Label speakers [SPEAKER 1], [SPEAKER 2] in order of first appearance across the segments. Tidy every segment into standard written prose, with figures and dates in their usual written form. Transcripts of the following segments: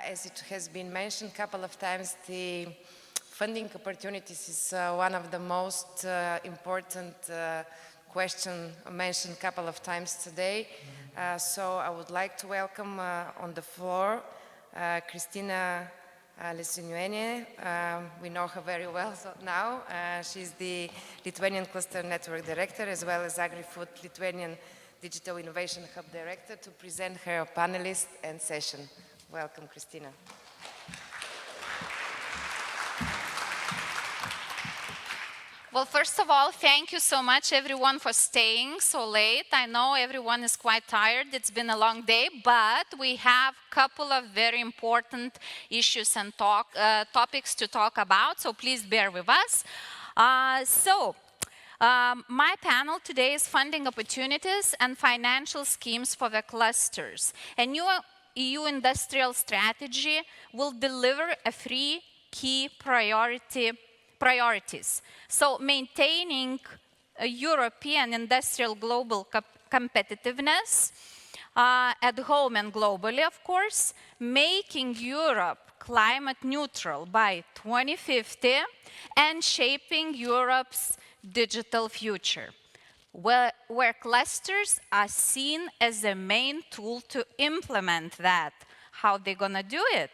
[SPEAKER 1] as it has been mentioned a couple of times, the funding opportunities is one of the most important question mentioned a couple of times today. So I would like to welcome on the floor Christina Lithuanian. We know her very well now. She's the Lithuanian Cluster Network Director as well as Agri-Food Lithuanian Digital Innovation Hub Director to present her panelist and session. Welcome, Christina.
[SPEAKER 2] Well, first of all, thank you so much, everyone, for staying so late. I know everyone is quite tired. It's been a long day, but we have a couple of very important issues and topics to talk about, so please bear with us. My panel today is funding opportunities and financial schemes for the clusters. A new EU industrial strategy will deliver three key priorities. So maintaining a European industrial global competitiveness at home and globally, of course, making Europe climate neutral by 2050 and shaping Europe's digital future, where clusters are seen as the main tool to implement that. How they're gonna do it?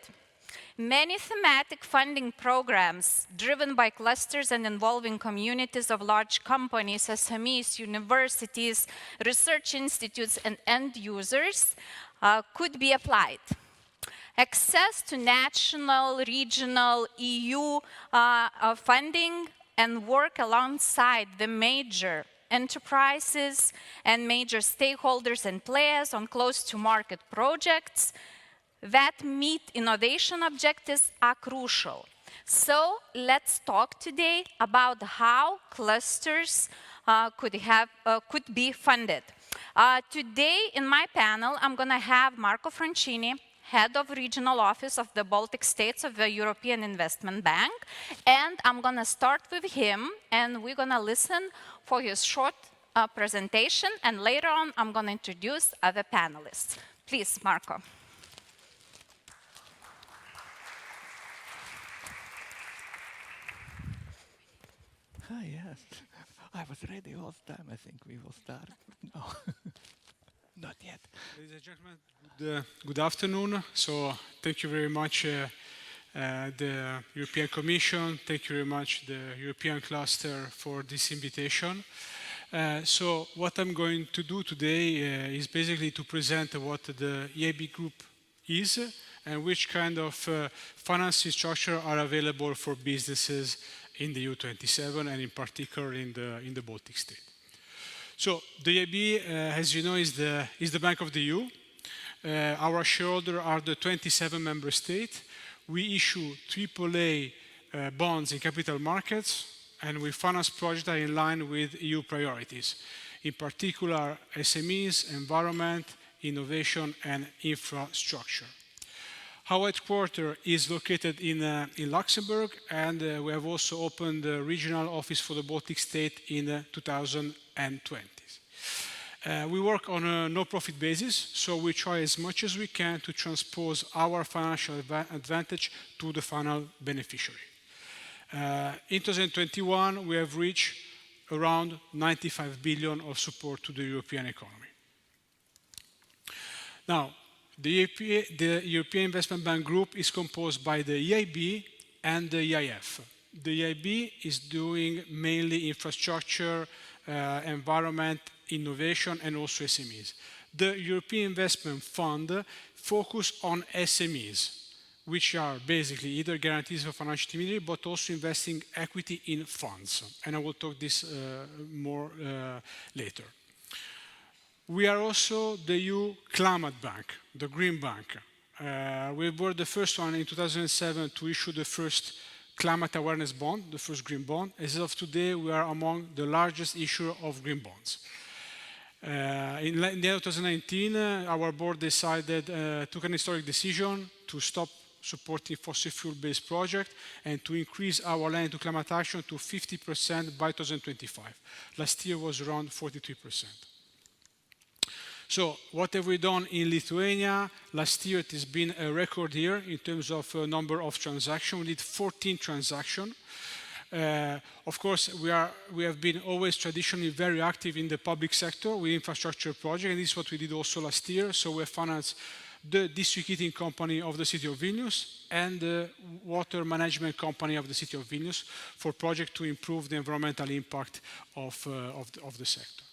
[SPEAKER 2] Many thematic funding programs driven by clusters and involving communities of large companies, SMEs, universities, research institutes, and end users could be applied. Access to national, regional, EU funding and work alongside the major enterprises and major stakeholders and players on close-to-market projects that meet innovation objectives are crucial. So let's talk today about how clusters could be funded. Today in my panel, I'm going to have Marco Francini, Head of Regional Office of the Baltic States of the European Investment Bank. And I'm going to start with him, and we're going to listen for his short presentation. And later on, I'm going to introduce other panelists. Please, Marco.
[SPEAKER 3] Yes, I was ready all the time. I think we will start. No, not yet.
[SPEAKER 4] Ladies and gentlemen, good afternoon. So thank you very much, the European Commission. Thank you very much, the European Cluster, for this invitation. So what I'm going to do today is basically to present what the EIB Group is and which kind of financing structure are available for businesses in the EU27 and in particular in the Baltic states. So the EIB, as you know, is the Bank of the EU. Our shareholders are the 27 member states. We issue AAA bonds in capital markets, and we finance projects that are in line with EU priorities, in particular SMEs, environment, innovation, and infrastructure. Our headquarters is located in Luxembourg, and we have also opened the regional office for the Baltic state in 2020. We work on a no-profit basis, so we try as much as we can to transpose our financial advantage to the final beneficiary. In 2021, we have reached around 95 billion of support to the European economy. Now, the European Investment Bank Group is composed by the EIB and the EIF. The EIB is doing mainly infrastructure, environment, innovation, and also SMEs. The European Investment Fund focuses on SMEs, which are basically either guarantees for financial intermediary, but also investing equity in funds. And I will talk this more later. We are also the EU Climate Bank, the Green Bank. We were the first one in 2007 to issue the first climate awareness bond, the first green bond. As of today, we are among the largest issuer of green bonds. In the end of 2019, our board took an historic decision to stop supporting fossil fuel-based projects and to increase our lending to climate action to 50% by 2025. Last year was around 43%. So what have we done in Lithuania? Last year it has been a record year in terms of number of transactions. We did 14 transactions. Of course, we have been always traditionally very active in the public sector with infrastructure projects, and this is what we did also last year. So we financed the district heating company of the city of Vilnius and the water management company of the city of Vilnius for projects to improve the environmental impact of the sector.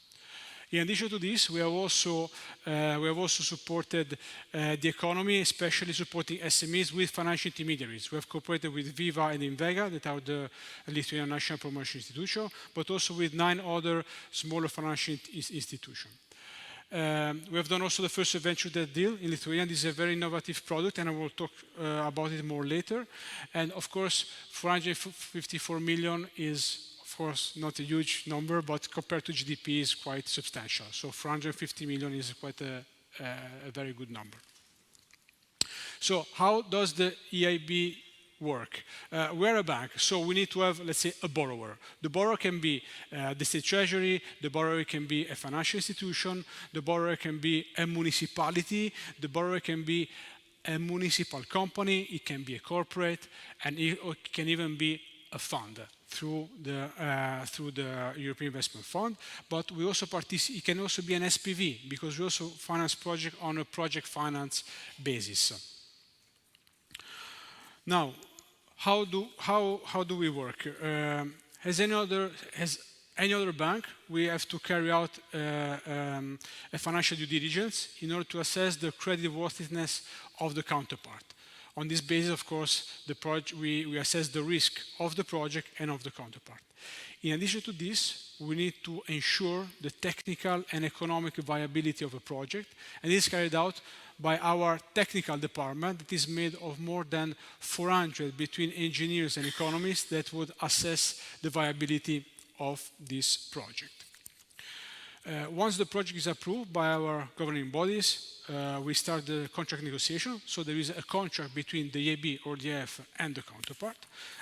[SPEAKER 4] In addition to this, we have also supported the economy, especially supporting SMEs with financial intermediaries. We have cooperated with Viva and Invega, that are the Lithuanian National Promotion Institution, but also with 9 other smaller financial institutions. We have done also the first venture debt deal in Lithuania. This is a very innovative product, and I will talk about it more later. And of course, 454 million is, of course, not a huge number, but compared to GDP is quite substantial. So 450 million is quite a very good number. So how does the EIB work? We're a bank, so we need to have, let's say, a borrower. The borrower can be the state treasury, the borrower can be a financial institution, the borrower can be a municipality, the borrower can be a municipal company, it can be a corporate, and it can even be a fund through the European Investment Fund. But we also it can also be an SPV, because we also finance project on a project finance basis. Now, how do we work? As any other bank, we have to carry out a financial due diligence in order to assess the creditworthiness of the counterpart. On this basis, of course, we assess the risk of the project and of the counterpart. In addition to this, we need to ensure the technical and economic viability of a project, and this is carried out by our technical department that is made of more than 400 between engineers and economists that would assess the viability of this project. Once the project is approved by our governing bodies, we start the contract negotiation. So there is a contract between the EIB or the EF and the counterpart.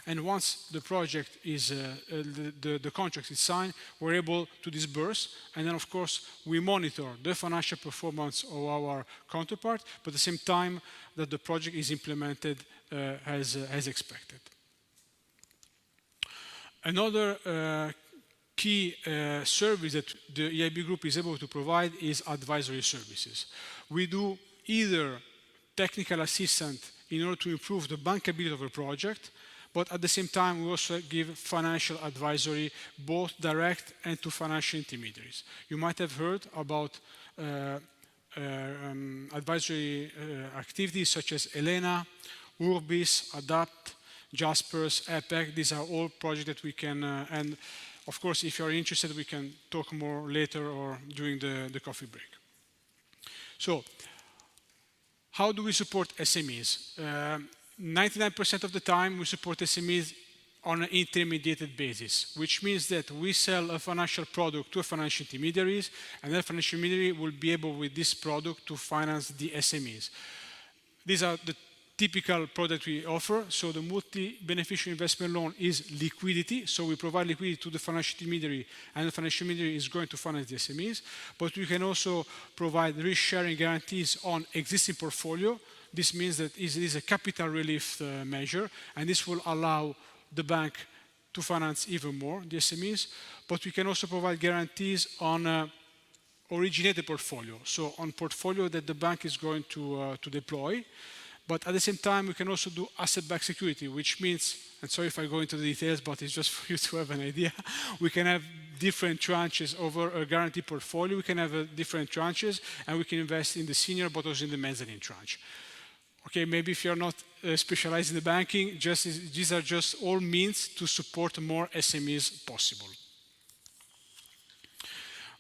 [SPEAKER 4] And once the project is, the contract is signed, we're able to disburse. And then, of course, we monitor the financial performance of our counterpart, but at the same time that the project is implemented as expected. Another key service that the EIB Group is able to provide is advisory services. We do either technical assistance in order to improve the bankability of a project, but at the same time we also give financial advisory, both direct and to financial intermediaries. You might have heard about advisory activities such as ELENA, Urbis, ADAPT, Jaspers, EPEC. These are all projects that we can, and of course, if you're interested, we can talk more later or during the coffee break. So, how do we support SMEs? 99% of the time, we support SMEs on an intermediated basis, which means that we sell a financial product to a financial intermediaries, and that financial intermediary will be able, with this product, to finance the SMEs. These are the typical product we offer. So the multi-beneficiary investment loan is liquidity. So we provide liquidity to the financial intermediary, and the financial intermediary is going to finance the SMEs. But we can also provide risk-sharing guarantees on existing portfolio. This means that it is a capital relief measure, and this will allow the bank to finance even more the SMEs. But we can also provide guarantees on originated portfolio, so on portfolio that the bank is going to deploy. But at the same time, we can also do asset-backed security, which means, and sorry if I go into the details, but it's just for you to have an idea, we can have different tranches over a guaranteed portfolio. We can have different tranches, and we can invest in the senior, but also in the mezzanine tranche. Okay, maybe if you're not specialized in the banking, these are just all means to support more SMEs possible.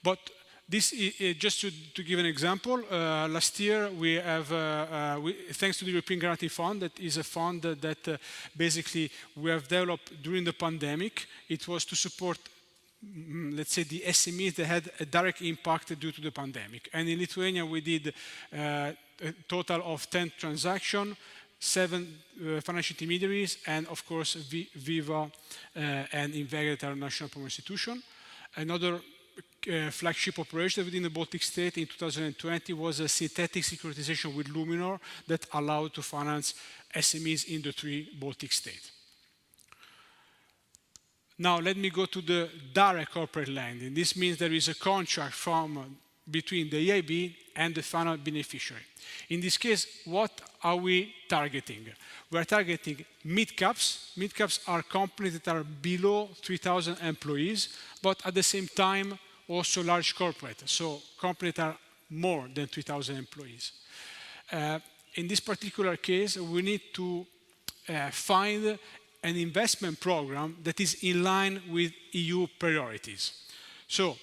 [SPEAKER 4] But this is just to give an example. Last year, we have, thanks to the European Guarantee Fund, that is a fund that basically we have developed during the pandemic. It was to support, let's say, the SMEs that had a direct impact due to the pandemic. And in Lithuania, we did a total of 10 transactions, 7 financial intermediaries, and of course, Viva and Invega, our national promotion institution. Another flagship operation within the Baltic state in 2020 was a synthetic securitization with Luminor that allowed to finance SMEs in the 3 Baltic states. Now let me go to the direct corporate lending. This means there is a contract between the EIB and the final beneficiary. In this case, what are we targeting? We are targeting mid-caps. Mid-caps are companies that are below 3,000 employees, but at the same time also large corporate, so companies that are more than 3,000 employees. In this particular case, we need to find an investment program that is in line with EU priorities. So,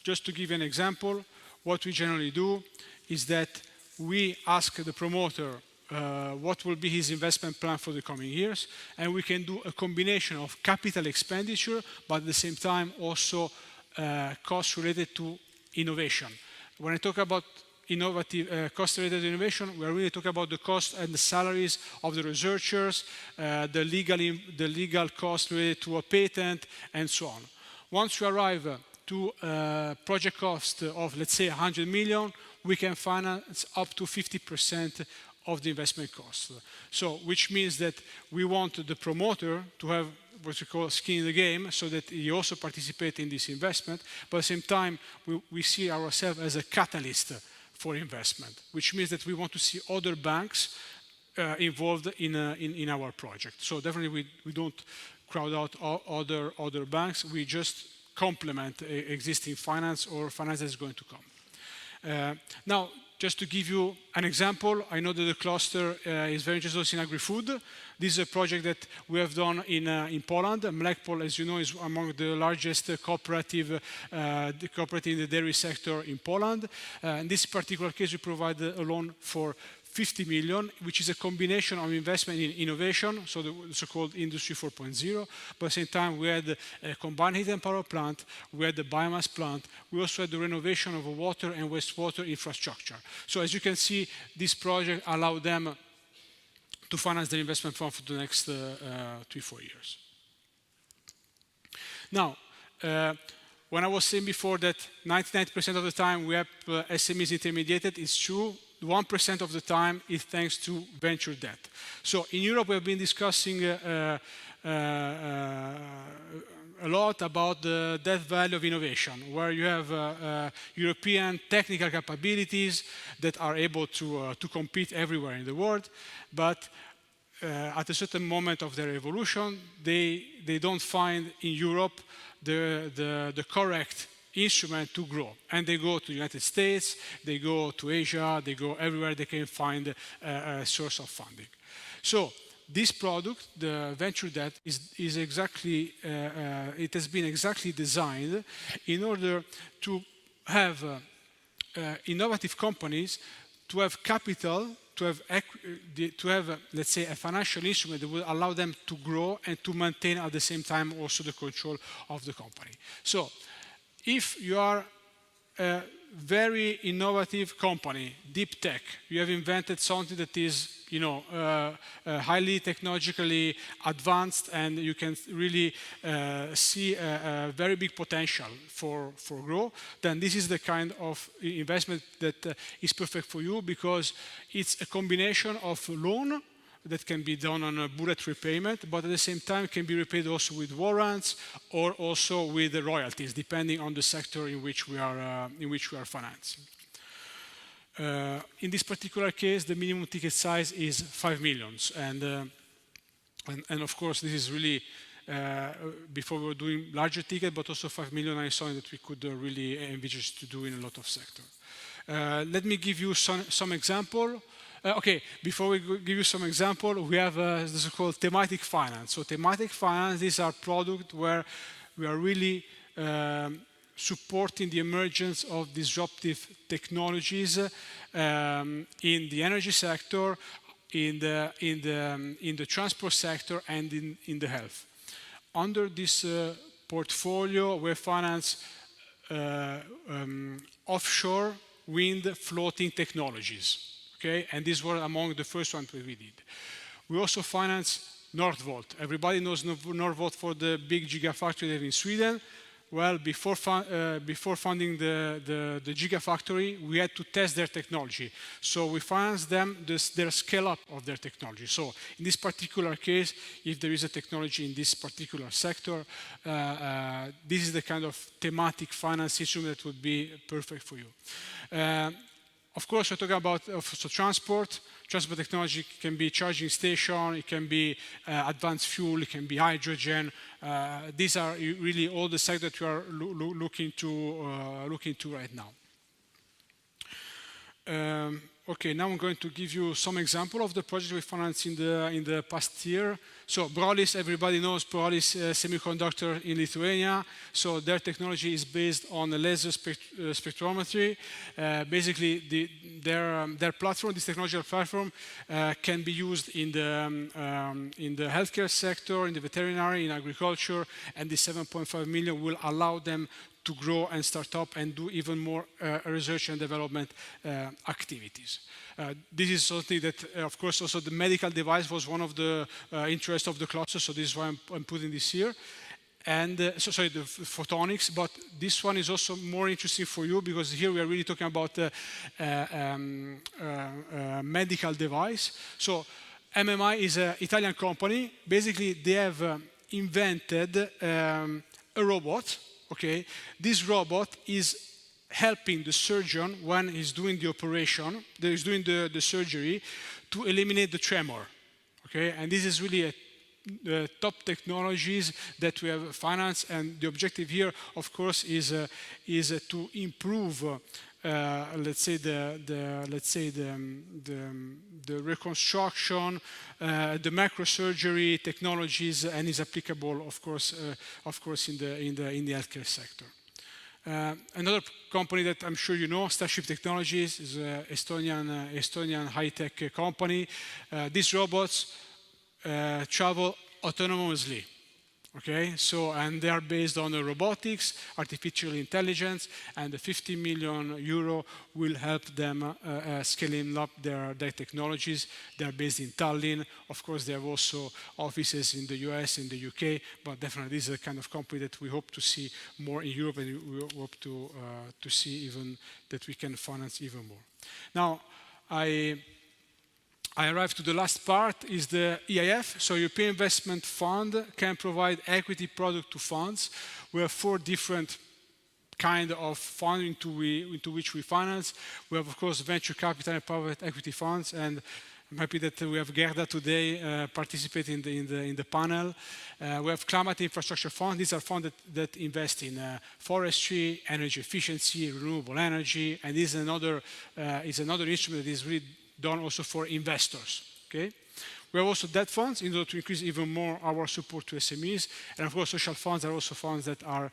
[SPEAKER 4] just to give you an example, what we generally do is that we ask the promoter what will be his investment plan for the coming years, and we can do a combination of capital expenditure, but at the same time also costs related to innovation. When I talk about innovative cost related to innovation, we are really talking about the cost and the salaries of the researchers, the legal cost related to a patent, and so on. Once we arrive to a project cost of, let's say, 100 million, we can finance up to 50% of the investment cost. So, which means that we want the promoter to have what we call skin in the game, so that he also participates in this investment, but at the same time, we see ourselves as a catalyst for investment, which means that we want to see other banks involved in our project. So definitely we don't crowd out other banks, we just complement existing finance or finance that is going to come. Now, just to give you an example, I know that the cluster is very interested also in agri-food. This is a project that we have done in Poland. Mlekpol, as you know, is among the largest cooperative in the dairy sector in Poland. In this particular case, we provide a loan for 50 million, which is a combination of investment in innovation, so the so-called Industry 4.0, but at the same time we had a combined heat and power plant, we had the biomass plant, we also had the renovation of a water and wastewater infrastructure. So as you can see, this project allowed them to finance their investment fund for the next 3-4 years. Now, when I was saying before that 99% of the time we have SMEs intermediated, it's true. 1% of the time is thanks to venture debt. So in Europe we have been discussing a lot about the debt value of innovation, where you have European technical capabilities that are able to compete everywhere in the world, but at a certain moment of their evolution, they don't find in Europe the correct instrument to grow, and they go to the United States, they go to Asia, they go everywhere they can find a source of funding. So this product, the venture debt, is exactly it has been exactly designed in order to have innovative companies to have capital, to have let's say a financial instrument that will allow them to grow and to maintain at the same time also the control of the company. So if you are a very innovative company, deep tech, you have invented something that is, highly technologically advanced, and you can really see a very big potential for growth, then this is the kind of investment that is perfect for you, because it's a combination of loan that can be done on a bullet repayment, but at the same time can be repaid also with warrants or also with the royalties, depending on the sector in which we are financing. In this particular case, the minimum ticket size is 5 million, and of course this is really before we were doing larger ticket, but also 5 million I saw that we could really envisage to do in a lot of sectors. Let me give you some example. Okay, before we give you some example, we have the so-called thematic finance. So thematic finance, these are products where we are really supporting the emergence of disruptive technologies in the energy sector, in the transport sector, and in the health. Under this portfolio, we finance offshore wind floating technologies. Okay, and these were among the first ones we did. We also finance Northvolt. Everybody knows Northvolt for the big gigafactory there in Sweden. Well, before funding the Gigafactory, we had to test their technology. So we financed them their scale-up of their technology. So in this particular case, if there is a technology in this particular sector, this is the kind of thematic finance instrument that would be perfect for you. Of course, we're talking about transport. Transport technology can be charging station, it can be advanced fuel, it can be hydrogen. These are really all the sectors that we are looking to right now. Okay, now I'm going to give you some example of the projects we financed in the past year. So Brolis, everybody knows Brolis Semiconductor in Lithuania. So their technology is based on a laser spectrometry. Basically, their platform, this technological platform, can be used in the healthcare sector, in the veterinary, in agriculture, and the 7.5 million will allow them to grow and start up and do even more research and development activities. This is something that, of course, also the medical device was one of the interests of the cluster, so this is why I'm putting this here. And the photonics, but this one is also more interesting for you because here we are really talking about medical device. So MMI is an Italian company. Basically, they have invented a robot. Okay, this robot is helping the surgeon when he's doing the operation, he's doing the surgery, to eliminate the tremor. Okay, and this is really the top technologies that we have financed, and the objective here, of course, is to improve. Let's say the reconstruction, the microsurgery technologies, and is applicable, of course, in the healthcare sector. Another company that I'm sure you know, Starship Technologies, is an Estonian high-tech company. These robots travel autonomously. Okay, so and they are based on robotics, artificial intelligence, and the 50 million euro will help them scaling up their technologies. They are based in Tallinn. Of course, they have also offices in the US, in the UK, but definitely this is a kind of company that we hope to see more in Europe, and we hope to see even that we can finance even more. Now, I arrived to the last part, is the EIF. So European Investment Fund can provide equity product to funds. We have 4 different kind of funds into which we finance. We have, of course, venture capital and private equity funds, and I'm happy that we have Gerda today participating in the panel. We have climate infrastructure funds. These are funds that invest in forestry, energy efficiency, renewable energy, and this is another instrument that is really done also for investors. Okay, we have also debt funds in order to increase even more our support to SMEs, and of course social funds are also funds that are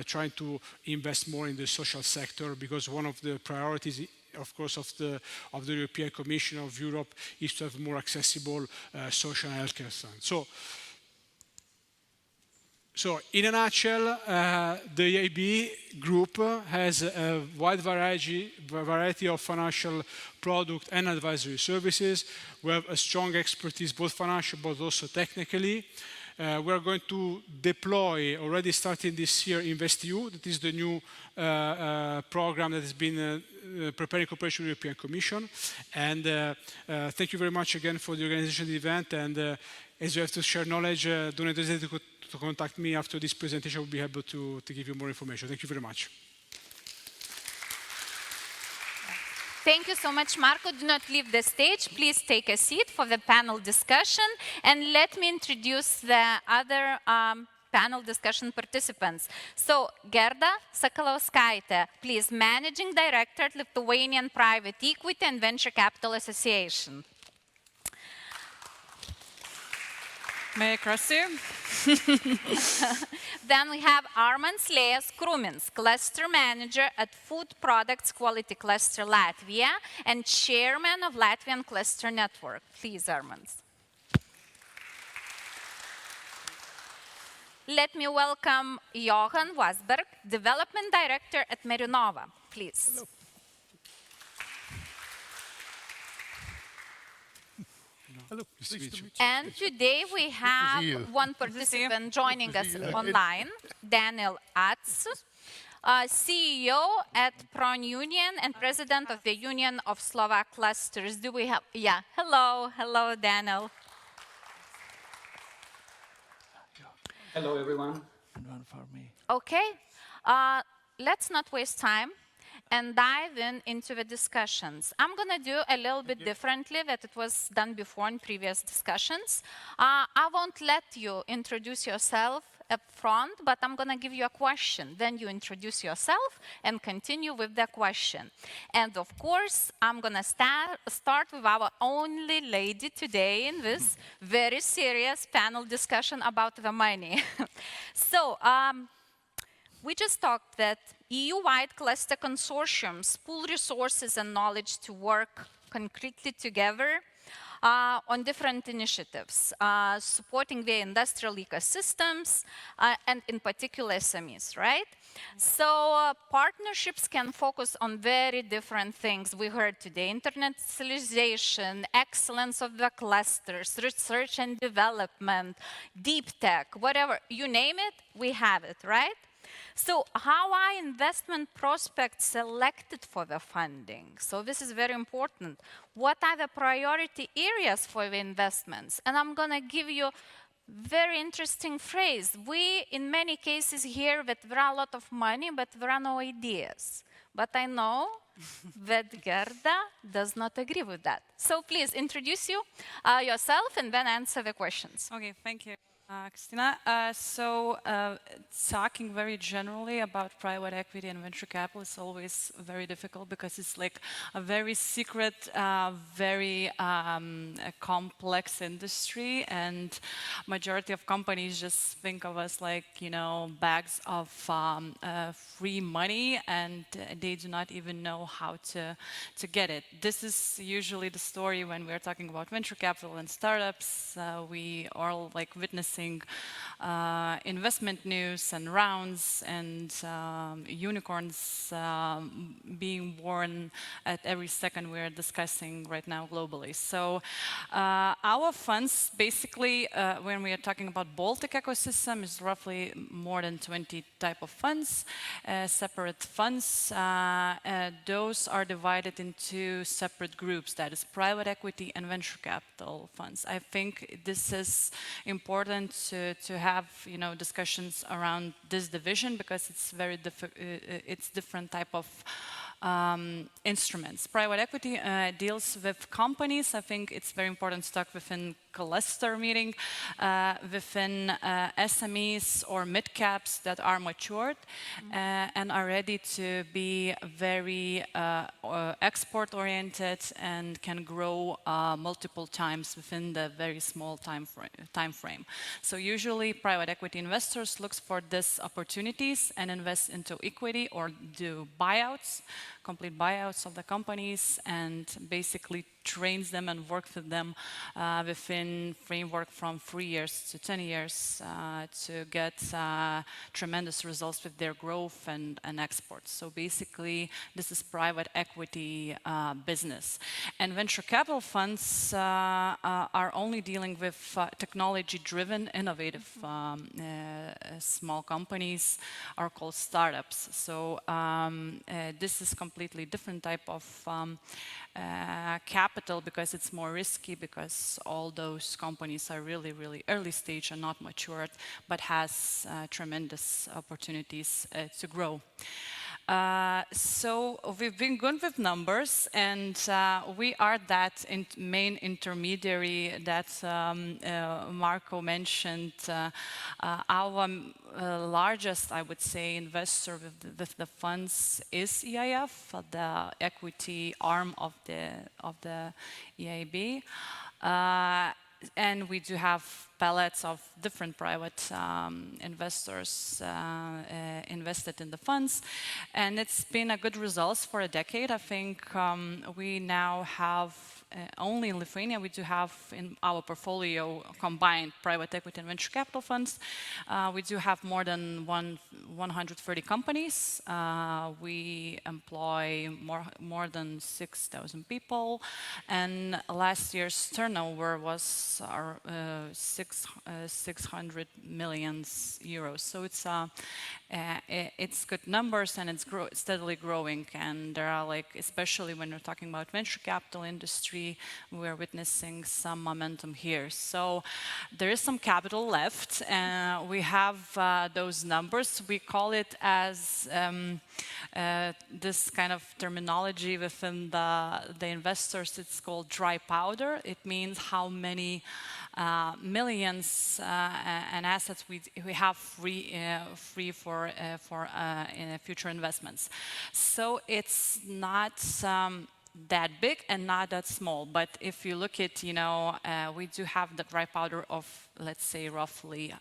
[SPEAKER 4] trying to invest more in the social sector, because one of the priorities, of course, of the European Commission of Europe is to have more accessible social and healthcare funds. So in a nutshell, the EIB group has a wide variety of financial product and advisory services. We have a strong expertise, both financial but also technically. We are going to deploy, already starting this year, InvestEU. That is the new program that has been preparing cooperation with the European Commission. And thank you very much again for the organization of the event. And as you have to share knowledge, don't hesitate to contact me after this presentation. We'll be able to give you more information. Thank you very much.
[SPEAKER 2] Thank you so much, Marco. Do not leave the stage. Please take a seat for the panel discussion. And let me introduce the other panel discussion participants. So, Gerda Sakalauskaitė, please, Managing Director at Lithuanian Private Equity and Venture Capital Association.
[SPEAKER 5] May I cross you?
[SPEAKER 2] Then we have Arman Slėjas Krūmins, Cluster Manager at Food Products Quality Cluster Latvia and Chairman of Latvian Cluster Network. Please, Arman. Let me welcome Johan Wasberg, Development Director at Merinova. Please.
[SPEAKER 3] Hello. Hello.
[SPEAKER 4] Nice to meet you.
[SPEAKER 2] And today we have
[SPEAKER 3] you.
[SPEAKER 2] one participant joining us online, Daniel Atz, CEO at PronUnion and President of the Union of Slovak Clusters. Do we have, yeah, hello, Daniel.
[SPEAKER 6] Hello, everyone.
[SPEAKER 3] And one for me.
[SPEAKER 2] Okay, let's not waste time and dive into the discussions. I'm gonna do a little bit differently than it was done before in previous discussions. I won't let you introduce yourself up front, but I'm gonna give you a question. Then you introduce yourself and continue with the question. And of course, I'm gonna start with our only lady today in this very serious panel discussion about the money. So, we just talked that EU-wide cluster consortiums pool resources and knowledge to work concretely together on different initiatives, supporting the industrial ecosystems and in particular SMEs, right? So partnerships can focus on very different things. We heard today, internationalization, excellence of the clusters, research and development, deep tech, whatever, you name it, we have it, right? So how are investment prospects selected for the funding? So this is very important. What are the priority areas for the investments? And I'm going to give you a very interesting phrase. We, in many cases, hear that there are a lot of money, but there are no ideas. But I know that Gerda does not agree with that. So please introduce yourself and then answer the questions.
[SPEAKER 5] Okay, thank you, Christina. Talking very generally about private equity and venture capital is always very difficult because it's like a very secret, very complex industry, and majority of companies just think of us like, you know, bags of free money, and they do not even know how to get it. This is usually the story when we're talking about venture capital and startups. We are like witnessing investment news and rounds and unicorns being born at every second we're discussing right now globally. So our funds, basically, when we are talking about Baltic ecosystem, is roughly more than 20 type of funds, separate funds. Those are divided into separate groups, that is private equity and venture capital funds. I think this is important to have, you know, discussions around this division because it's very it's different type of instruments. Private equity deals with companies. I think it's very important to talk within cluster meeting, within SMEs or mid-caps that are matured and are ready to be very export-oriented and can grow multiple times within the very small time frame. So usually private equity investors look for these opportunities and invest into equity or do buyouts, complete buyouts of the companies, and basically trains them and works with them within framework from 3 years to 10 years to get tremendous results with their growth and exports. So basically, this is private equity business. And venture capital funds are only dealing with technology-driven, innovative small companies are called startups. So this is completely different type of capital because it's more risky, because all those companies are really, really early stage and not matured, but has tremendous opportunities to grow. So we've been good with numbers, and we are that main intermediary that Marco mentioned. Our largest, I would say, investor with the funds is EIF, the equity arm of the EIB. And we do have pallets of different private investors invested in the funds. And it's been a good results for a decade. I think we now have only in Lithuania, we do have in our portfolio combined private equity and venture capital funds. We do have more than 130 companies. We employ more than 6,000 people, and last year's turnover was 600 million euros. So it's good numbers, and it's steadily growing. And there are, like, especially when we're talking about venture capital industry, we're witnessing some momentum here. So there is some capital left. We have those numbers. We call it as this kind of terminology within the investors. It's called dry powder. It means how many millions and assets we have free for future investments. So it's not that big and not that small. But if you look at, we do have the dry powder of, let's say, roughly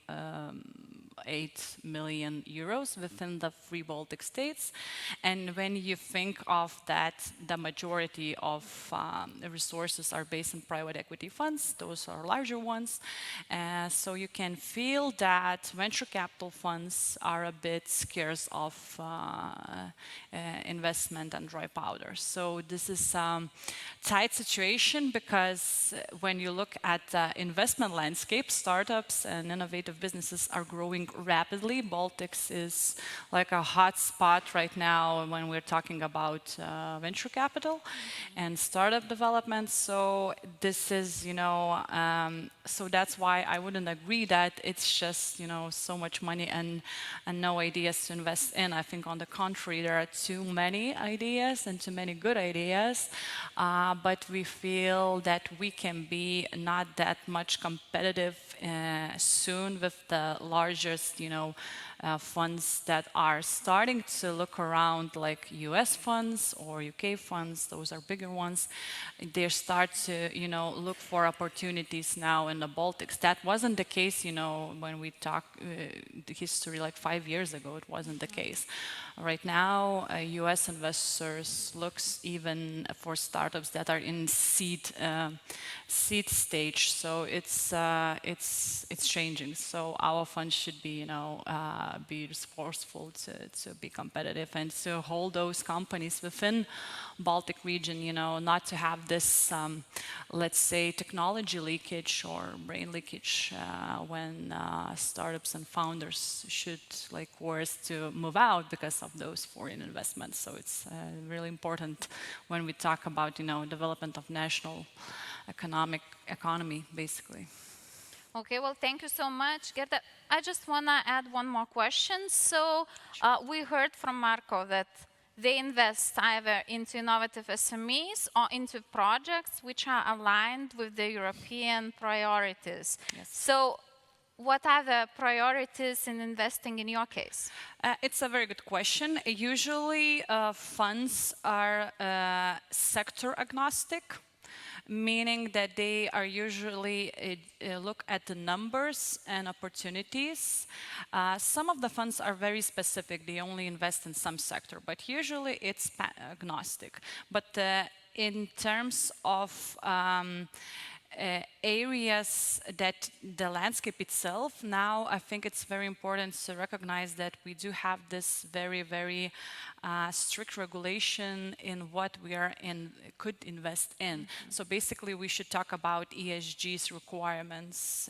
[SPEAKER 5] 8 million euros within the three Baltic states. And when you think of that, the majority of resources are based in private equity funds. Those are larger ones. So you can feel that venture capital funds are a bit scarce of investment and dry powder. So this is a tight situation, because when you look at the investment landscape, startups and innovative businesses are growing rapidly. Baltics is like a hot spot right now when we're talking about venture capital and startup development. So this is, so that's why I wouldn't agree that it's just, so much money and no ideas to invest in. I think on the contrary, there are too many ideas and too many good ideas, but we feel that we can be not that much competitive soon with the largest, funds that are starting to look around, like US funds or UK funds. Those are bigger ones. They start to, look for opportunities now in the Baltics. That wasn't the case, when we talk the history like 5 years ago. It wasn't the case. Right now, US investors looks even for startups that are in seed stage. So it's changing. So our fund should be, be resourceful to be competitive and to hold those companies within Baltic region, not to have this, let's say, technology leakage or brain leakage when startups and founders should, like, force to move out because of those foreign investments. So it's really important when we talk about, development of national economy, basically.
[SPEAKER 2] Okay, well, thank you so much, Gerda. I just want to add one more question. So we heard from Marco that they invest either into innovative SMEs or into projects which are aligned with the European priorities.
[SPEAKER 5] Yes.
[SPEAKER 2] So what are the priorities in investing in your case?
[SPEAKER 5] It's a very good question. Usually funds are sector agnostic, meaning that they are usually look at the numbers and opportunities. Some of the funds are very specific. They only invest in some sector, but usually it's agnostic. But in terms of areas that the landscape itself, now I think it's very important to recognize that we do have this very, very strict regulation in what we are could invest in. So basically we should talk about ESG's requirements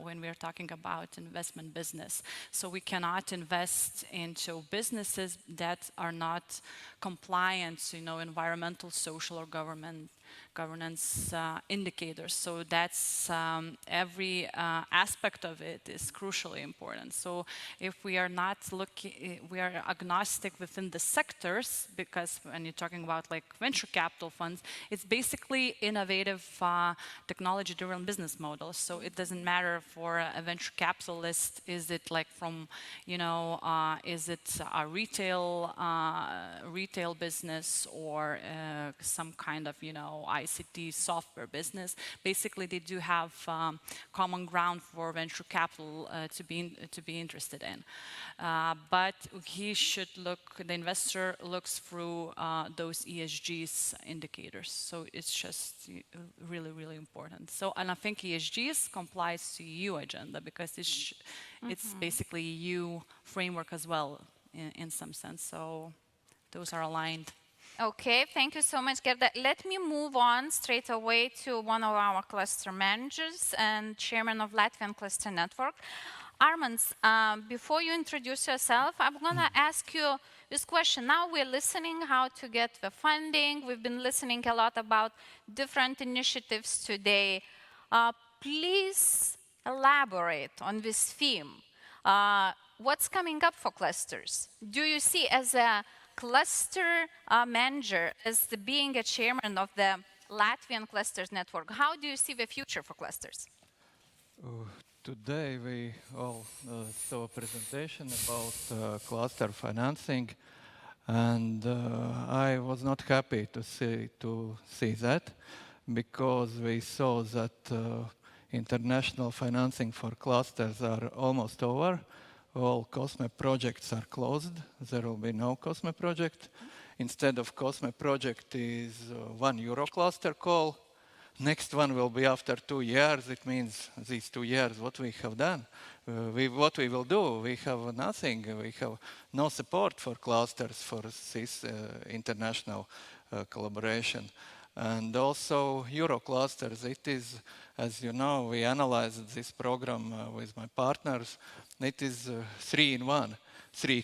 [SPEAKER 5] when we are talking about investment business. So we cannot invest into businesses that are not compliant to, environmental, social, or governance indicators. So that's every aspect of it is crucially important. So if we are not looking, we are agnostic within the sectors, because when you're talking about like venture capital funds, it's basically innovative technology-driven business models. So it doesn't matter for a venture capitalist, is it like from, is it a retail business or some kind of, know, ICT software business. Basically, they do have common ground for venture capital to be interested in. But he should look, the investor looks through those ESG's indicators. So it's just really, really important. So, and I think ESG's complies to EU agenda because it's basically EU framework as well in some sense. So those are aligned.
[SPEAKER 2] Okay, thank you so much, Gerda. Let me move on straight away to one of our cluster managers and chairman of Latvian Cluster Network. Armand, before you introduce yourself, I'm going to ask you this question. Now we're listening how to get the funding. We've been listening a lot about different initiatives today. Please elaborate on this theme. What's coming up for clusters? Do you see as a cluster manager, as being a chairman of the Latvian Clusters Network, how do you see the future for clusters?
[SPEAKER 3] Today we all saw a presentation about cluster financing, and I was not happy to see that, because we saw that international financing for clusters are almost over. All COSME projects are closed. There will be no COSME project. Instead of COSME project is one Euro cluster call. Next one will be after 2 years. It means these 2 years, what we have done. What we will do, we have nothing. We have no support for clusters for this international collaboration. And also Euro clusters, it is, as you know, we analyzed this program with my partners. It is 3-in-1, 3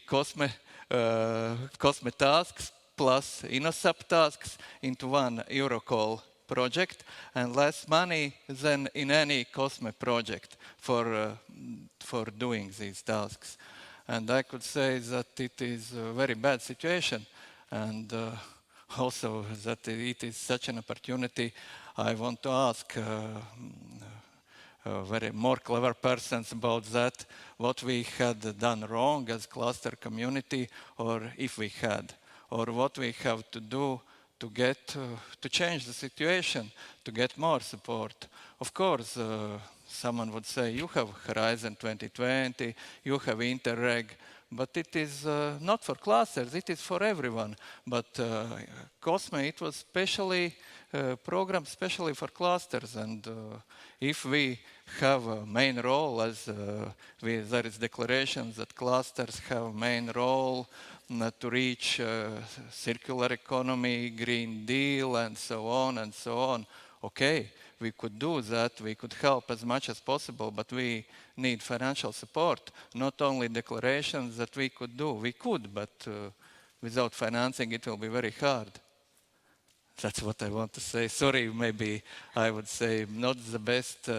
[SPEAKER 3] COSME tasks plus InnoSub tasks into one Eurocall project, and less money than in any COSME project for doing these tasks. And I could say that it is a very bad situation, and also that it is such an opportunity. I want to ask very more clever persons about that, what we had done wrong as cluster community, or if we had, or what we have to do to get to change the situation, to get more support. Of course, someone would say you have Horizon 2020, you have Interreg, but it is not for clusters, it is for everyone. But COSME, it was specially programmed specially for clusters, and if we have a main role, as there is declarations that clusters have main role to reach circular economy, Green Deal, and so on and so on. Okay, we could do that, we could help as much as possible, but we need financial support, not only declarations that we could do. We could, but without financing it will be very hard. That's what I want to say. Sorry, maybe I would say not the best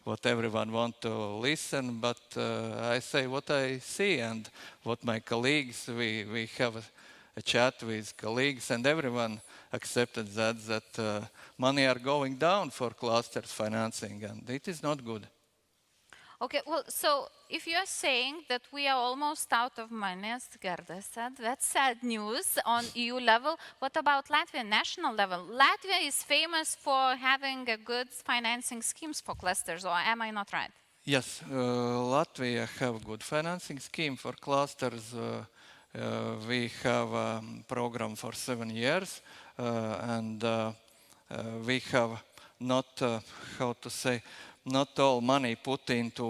[SPEAKER 3] what everyone want to listen, but I say what I see and what my colleagues, we have a chat with colleagues, and everyone accepted that money are going down for clusters financing, and it is not good.
[SPEAKER 2] Okay, well, so if you're saying that we are almost out of money, as Gerda said, that's sad news on EU level. What about Latvia national level? Latvia is famous for having a good financing schemes for clusters, or am I not right?
[SPEAKER 3] Yes, Latvia have good financing scheme for clusters. We have a program for 7 years, and we have not, how to say, not all money put into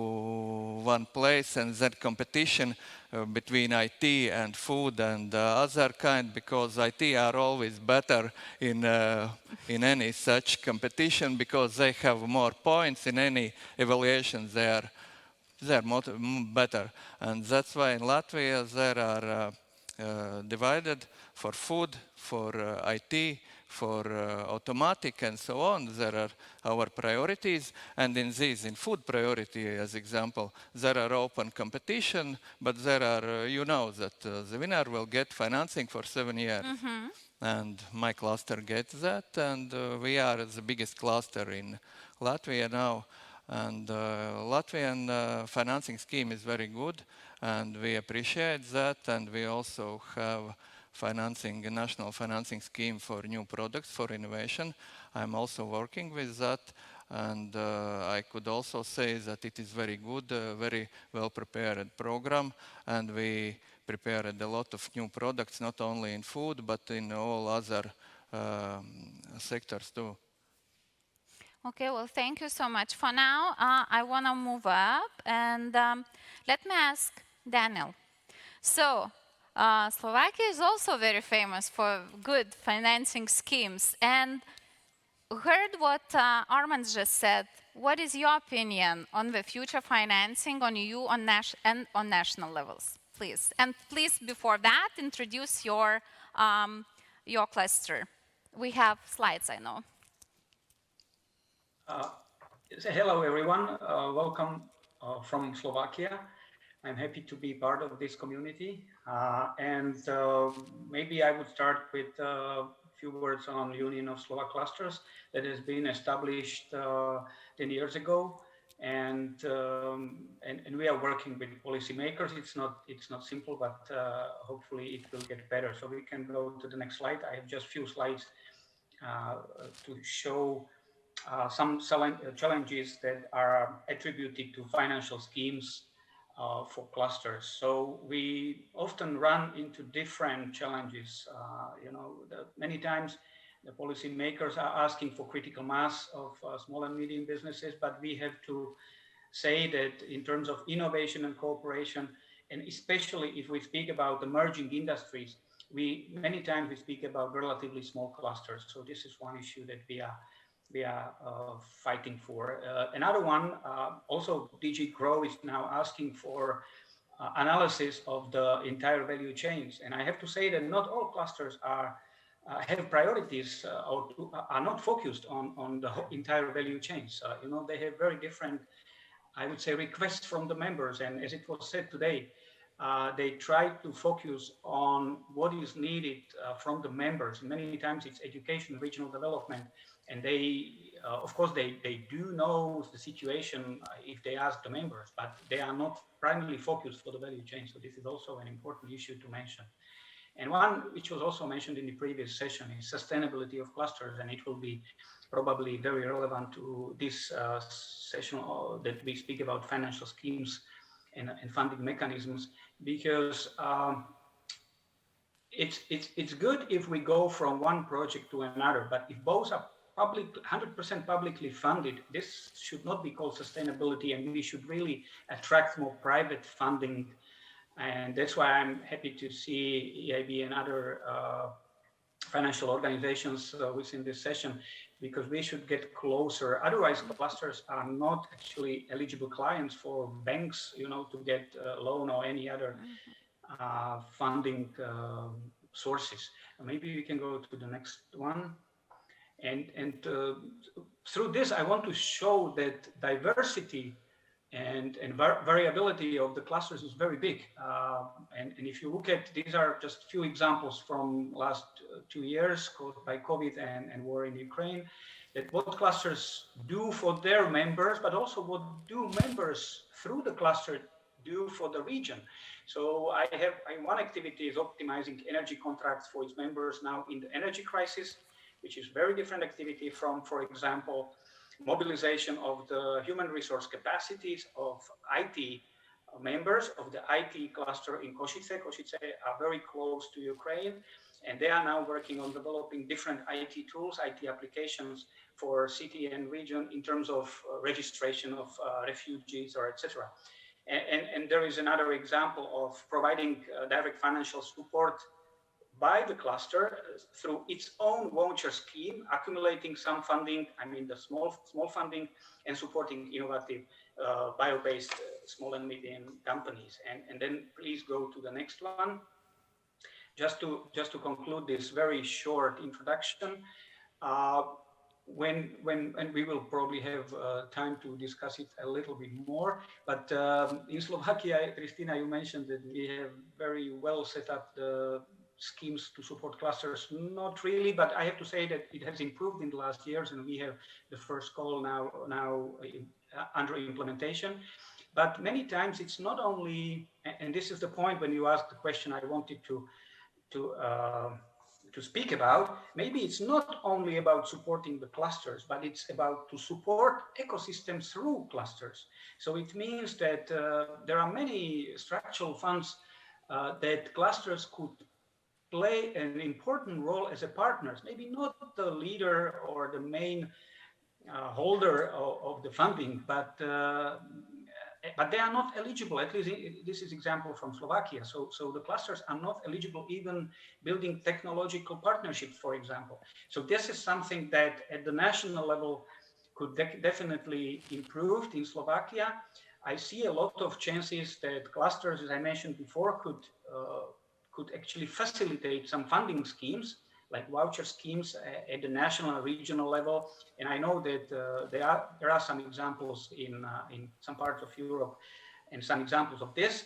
[SPEAKER 3] one place, and that competition between IT and food and other kind, because IT are always better in any such competition, because they have more points in any evaluation. They are more better, and that's why in Latvia there are divided for food, for IT, for automatic, and so on. There are our priorities, and in food priority, as example, there are open competition, but there are, you know, that the winner will get financing for 7 years. Mm-hmm. And my cluster gets that, and we are the biggest cluster in Latvia now. And Latvian financing scheme is very good, and we appreciate that, and we also have financing, a national financing scheme for new products, for innovation. I'm also working with that. And I could also say that it is very good, very well prepared program, and we prepared a lot of new products, not only in food, but in all other sectors too.
[SPEAKER 2] Okay, well, thank you so much. For now, I want to move up and let me ask Daniel. So, Slovakia is also very famous for good financing schemes, and heard what Armand just said. What is your opinion on the future financing on EU and on national levels, please? And please, before that, introduce your cluster. We have slides, I know.
[SPEAKER 6] Hello, everyone. Welcome from Slovakia. I'm happy to be part of this community. Maybe I would start with a few words on Union of Slovak Clusters that has been established 10 years ago. And we are working with policymakers. It's not simple, but hopefully it will get better. So we can go to the next slide. I have just few slides to show some challenges that are attributed to financial schemes for clusters. So we often run into different challenges. Many times the policymakers are asking for critical mass of small and medium businesses, but we have to say that in terms of innovation and cooperation, and especially if we speak about emerging industries, many times we speak about relatively small clusters. So this is one issue that we are fighting for. Another one, also DG Grow is now asking for analysis of the entire value chains. And I have to say that not all clusters have priorities or are not focused on the entire value chains. They have very different, I would say, requests from the members. And as it was said today, they try to focus on what is needed from the members. Many times it's education, regional development, and they, of course, they do know the situation if they ask the members, but they are not primarily focused for the value chain. So this is also an important issue to mention. And one which was also mentioned in the previous session is sustainability of clusters, and it will be probably very relevant to this session that we speak about financial schemes and funding mechanisms, because it's good if we go from one project to another, but if both are 100% publicly funded, this should not be called sustainability, and we should really attract more private funding. And that's why I'm happy to see EIB and other financial organizations within this session, because we should get closer. Otherwise, clusters are not actually eligible clients for banks, to get a loan or any other funding sources. Maybe we can go to the next one. And through this, I want to show that diversity and variability of the clusters is very big. And if you look at, these are just few examples from last 2 years caused by COVID and war in Ukraine, that what clusters do for their members, but also what do members through the cluster do for the region. So one activity is optimizing energy contracts for its members now in the energy crisis, which is very different activity from, for example, mobilization of the human resource capacities of IT members of the IT cluster in Košice. Košice are very close to Ukraine, and they are now working on developing different IT tools, IT applications for city and region in terms of registration of refugees or etc. And there is another example of providing direct financial support by the cluster through its own voucher scheme, accumulating some funding, the small funding, and supporting innovative bio-based small and medium companies. And then please go to the next one. Just to conclude this very short introduction, and we will probably have time to discuss it a little bit more. But in Slovakia, Kristina, you mentioned that we have very well set up the schemes to support clusters. Not really, but I have to say that it has improved in the last years, and we have the first call now under implementation. But many times it's not only, and this is the point when you asked the question I wanted to to speak about, maybe it's not only about supporting the clusters, but it's about to support ecosystems through clusters. So it means that there are many structural funds that clusters could play an important role as a partners, maybe not the leader or the main holder of the funding, but they are not eligible. At least this is example from Slovakia. So the clusters are not eligible even building technological partnerships, for example. So this is something that at the national level could definitely improve in Slovakia. I see a lot of chances that clusters, as I mentioned before, could actually facilitate some funding schemes like voucher schemes at the national and regional level. And I know that there are some examples in some parts of Europe and some examples of this.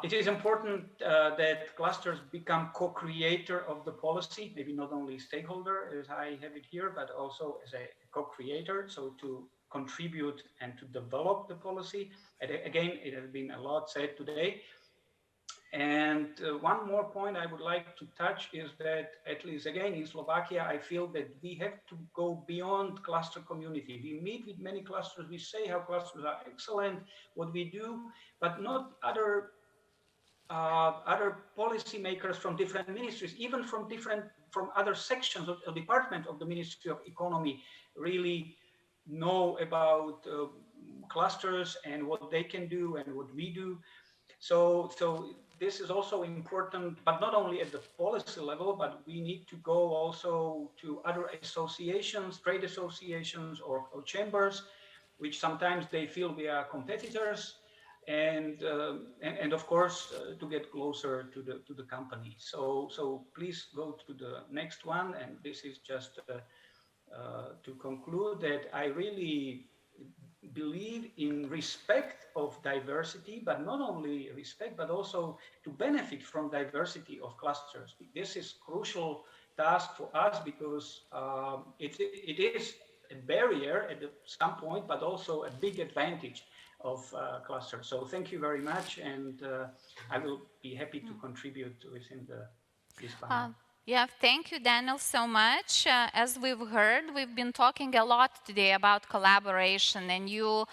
[SPEAKER 6] It is important that clusters become co-creator of the policy, maybe not only stakeholder as I have it here, but also as a co-creator, so to contribute and to develop the policy. And again, it has been a lot said today. And one more point I would like to touch is that, at least again in Slovakia, I feel that we have to go beyond cluster community. We meet with many clusters, we say how clusters are excellent, what we do, but not other policymakers from different ministries, even from other sections of the department of the Ministry of Economy, really know about clusters and what they can do and what we do. So this is also important, but not only at the policy level, but we need to go also to other associations, trade associations or chambers, which sometimes they feel we are competitors, and of course to get closer to the company. So please go to the next one, and this is just to conclude that I really believe in respect of diversity, but not only respect, but also to benefit from diversity of clusters. This is crucial task for us because it is a barrier at some point, but also a big advantage of clusters. So thank you very much, and I will be happy to contribute within this panel.
[SPEAKER 2] Yeah, thank you, Daniel, so much. As we've heard, we've been talking a lot today about collaboration, and you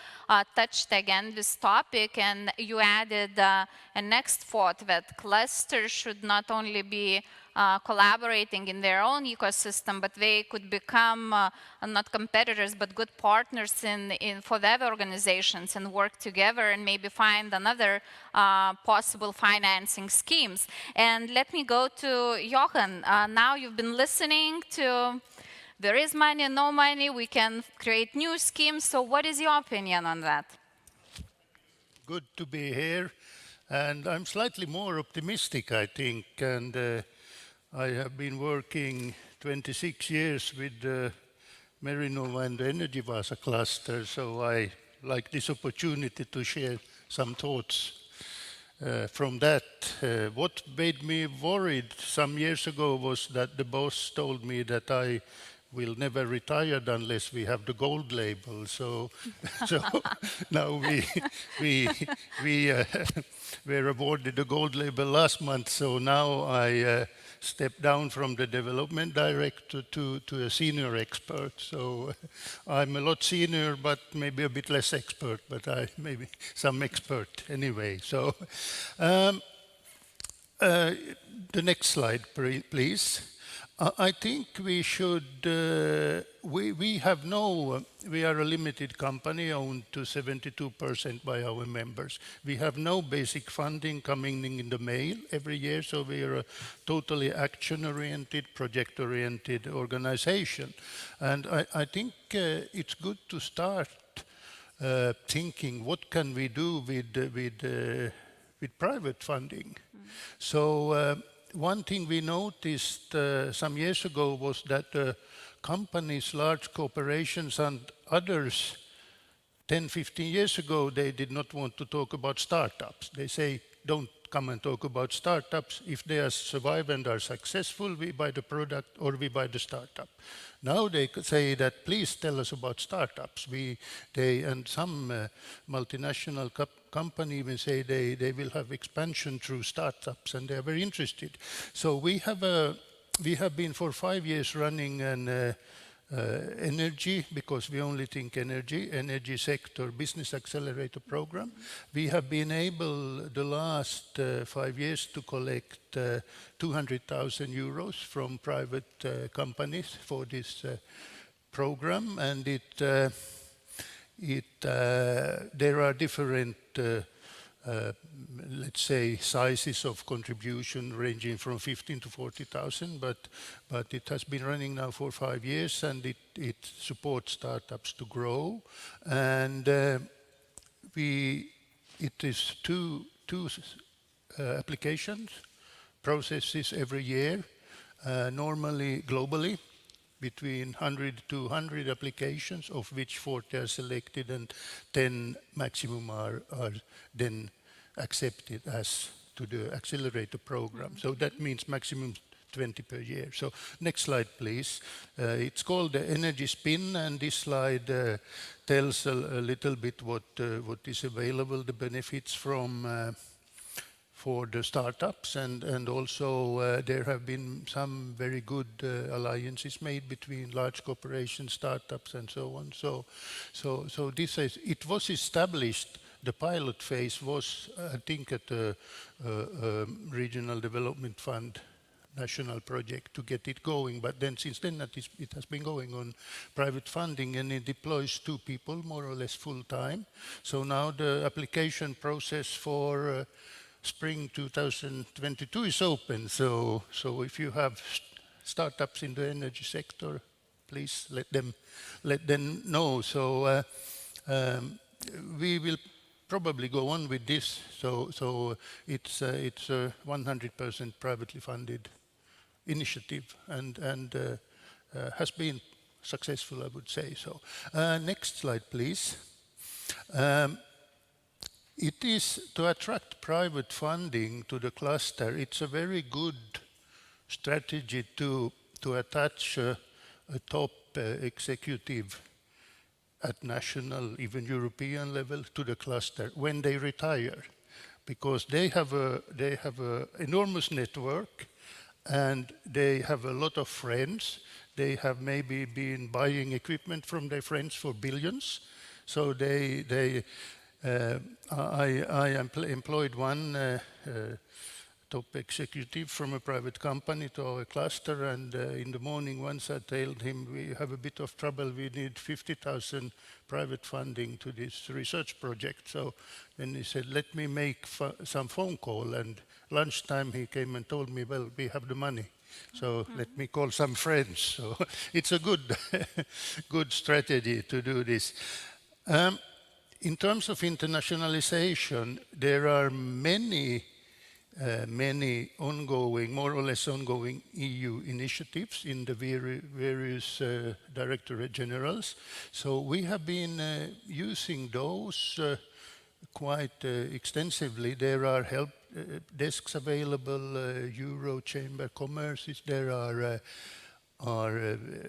[SPEAKER 2] touched again this topic, and you added a next thought that clusters should not only be collaborating in their own ecosystem, but they could become not competitors, but good partners for the other organizations and work together and maybe find another possible financing schemes. And let me go to Johan. Now you've been listening to there is money, no money, we can create new schemes. So what is your opinion on that?
[SPEAKER 7] Good to be here. And I'm slightly more optimistic, I think. And I have been working 26 years with the Merinova and the Energy Vasa cluster, so I like this opportunity to share some thoughts from that. What made me worried some years ago was that the boss told me that I will never retire unless we have the gold label. So now we were awarded the gold label last month. So now I stepped down from the development director to a senior expert. So I'm a lot senior, but maybe a bit less expert, but I maybe some expert anyway. So the next slide, please. I think we should, we are a limited company owned to 72% by our members. We have no basic funding coming in the mail every year, so we are a totally action-oriented, project-oriented organization. And I think it's good to start thinking what can we do with private funding. So one thing we noticed some years ago was that companies, large corporations and others, 10, 15 years ago, they did not want to talk about startups. They say, don't come and talk about startups. If they are survive and are successful, we buy the product or we buy the startup. Now they could say that, please tell us about startups. And some multinational company even say they will have expansion through startups, and they are very interested. So we have been for 5 years running an energy, because we only think energy sector business accelerator program. We have been able the last 5 years to collect 200,000 euros from private companies for this program, and there are different let's say sizes of contribution ranging from 15 to 40,000, but it has been running now for 5 years, and it supports startups to grow. And it is two applications processes every year, normally globally, between 100 to 200 applications, of which 40 are selected and 10 maximum are then accepted as to the accelerator program. So that means maximum 20 per year. So next slide, please. It's called the Energy Spin, and this slide tells a little bit what is available, the benefits from for the startups, and also there have been some very good alliances made between large corporations, startups, and so on. So this is, it was established. The pilot phase was, I think, at the Regional Development Fund national project to get it going, but then since then it has been going on private funding, and it deploys 2 people more or less full time. So now the application process for spring 2022 is open. So if you have startups in the energy sector, please let them know. So we will probably go on with this. So it's a 100% privately funded initiative, and has been successful, I would say so. Next slide, please. It is to attract private funding to the cluster. It's a very good strategy to attach a top executive at national, even European level, to the cluster when they retire, because they have a enormous network, and they have a lot of friends. They have maybe been buying equipment from their friends for billions. So I employed one top executive from a private company to our cluster, and in the morning once I told him we have a bit of trouble, we need 50,000 private funding to this research project. So then he said, let me make some phone call, and lunchtime he came and told me, well, we have the money. So let me call some friends. So it's a good strategy to do this. In terms of internationalization, there are many ongoing, more or less ongoing EU initiatives in the various Directorate Generals. So we have been using those quite extensively. There are help desks available, Euro Chamber Commerce, there are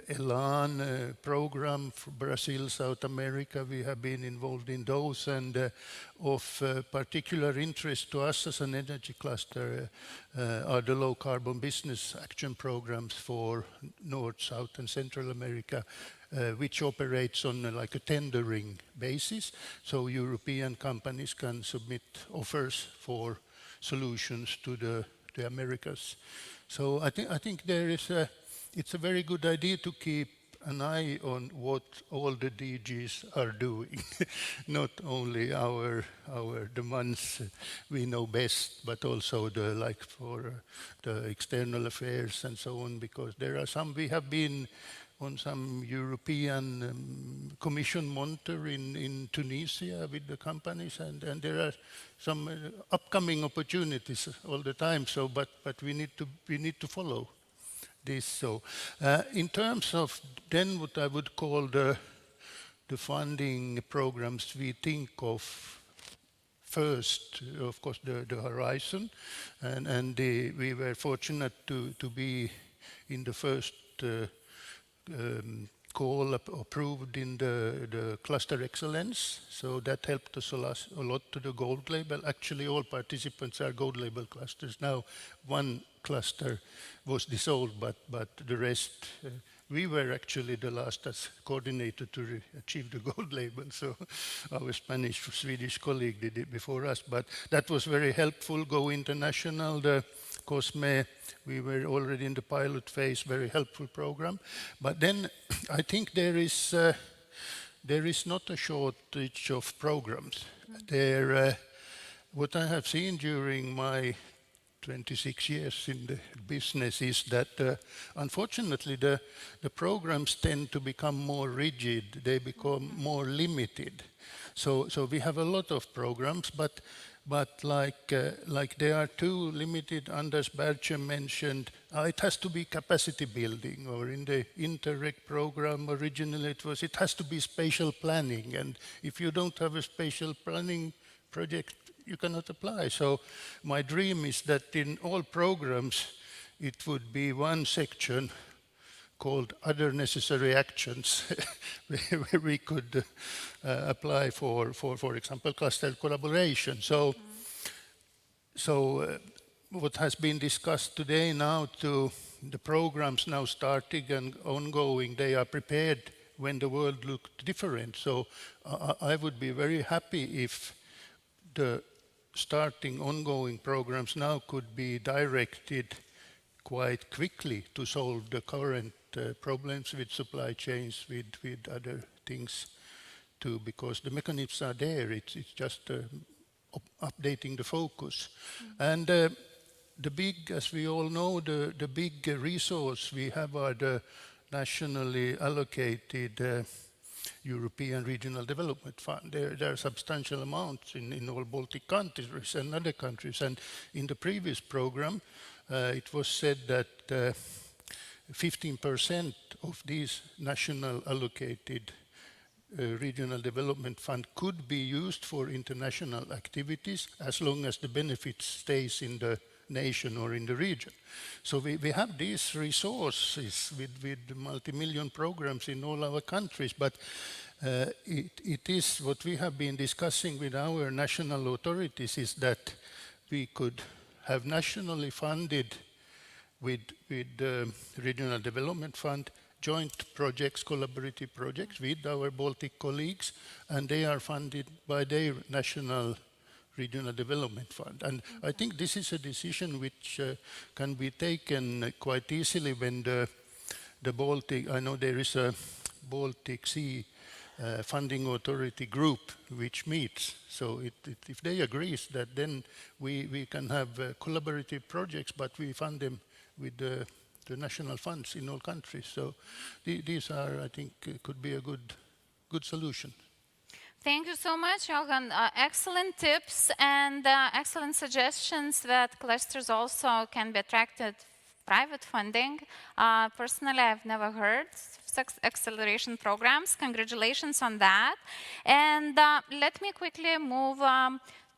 [SPEAKER 7] Elan program for Brazil, South America. We have been involved in those, and of particular interest to us as an energy cluster are the low carbon business action programs for North, South and Central America, which operates on like a tendering basis. So European companies can submit offers for solutions to the Americas. So I think there is it's a very good idea to keep an eye on what all the DGs are doing, not only the ones we know best, but also for the external affairs and so on, because there are some, we have been on some European Commission monitor in Tunisia with the companies, and there are some upcoming opportunities all the time. So, but we need to follow this. So, in terms of then what I would call the funding programs we think of first, of course, the horizon, and we were fortunate to be in the first call approved in the cluster excellence. So that helped us a lot to the gold label. Actually, all participants are gold label clusters. Now, one cluster was dissolved, but the rest, we were actually the last as coordinator to achieve the gold label. So our Swedish colleague did it before us, but that was very helpful. Go International, the COSME, we were already in the pilot phase, very helpful program. But then I think there is not a shortage of programs. What I have seen during my 26 years in the business is that unfortunately the programs tend to become more rigid, they become more limited. So we have a lot of programs, but like they are too limited. Anders Berche mentioned it has to be capacity building, or in the Interreg program originally it has to be spatial planning, and if you don't have a spatial planning project you cannot apply. So my dream is that in all programs it would be one section called Other Necessary Actions, where we could apply for example, cluster collaboration. So what has been discussed today now, to the programs now starting and ongoing, they are prepared when the world looked different. So I would be very happy if the starting ongoing programs now could be directed quite quickly to solve the current problems with supply chains, with other things too, because the mechanisms are there. It's just updating the focus. And the big, as we all know, the big resource we have are the nationally allocated European Regional Development Fund. There are substantial amounts in all Baltic countries and other countries. And in the previous program, it was said that 15% of these national allocated regional development fund could be used for international activities as long as the benefit stays in the nation or in the region. So we have these resources with multi-million programs in all our countries, but it is what we have been discussing with our national authorities is that we could have nationally funded with the Regional Development Fund joint projects, collaborative projects with our Baltic colleagues, and they are funded by their national Regional Development Fund. And I think this is a decision which can be taken quite easily when the Baltic, I know there is a Baltic Sea funding authority group which meets. So if they agree that then we can have collaborative projects, but we fund them with the national funds in all countries. So these are, I think, could be a good solution.
[SPEAKER 2] Thank you so much, Johan. Excellent tips and excellent suggestions that clusters also can be attracted private funding. Personally, I've never heard acceleration programs. Congratulations on that. And let me quickly move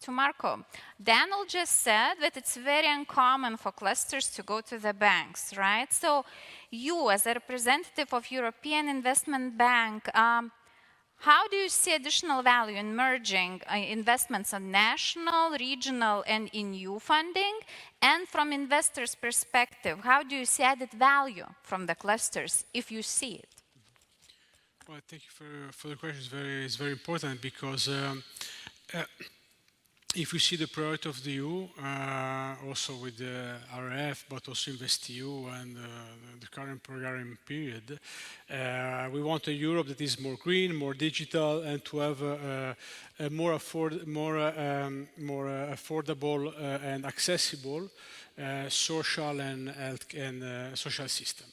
[SPEAKER 2] to Marco. Daniel just said that it's very uncommon for clusters to go to the banks, right? So you, as a representative of European Investment Bank, how do you see additional value in merging investments on national, regional, and EU funding? And from investors' perspective, how do you see added value from the clusters, if you see it?
[SPEAKER 4] Well, thank you for the question. It's very important because if we see the priority of the EU, also with the RRF, but also InvestEU and the current programming period, we want a Europe that is more green, more digital, and to have a more affordable and accessible social and social system.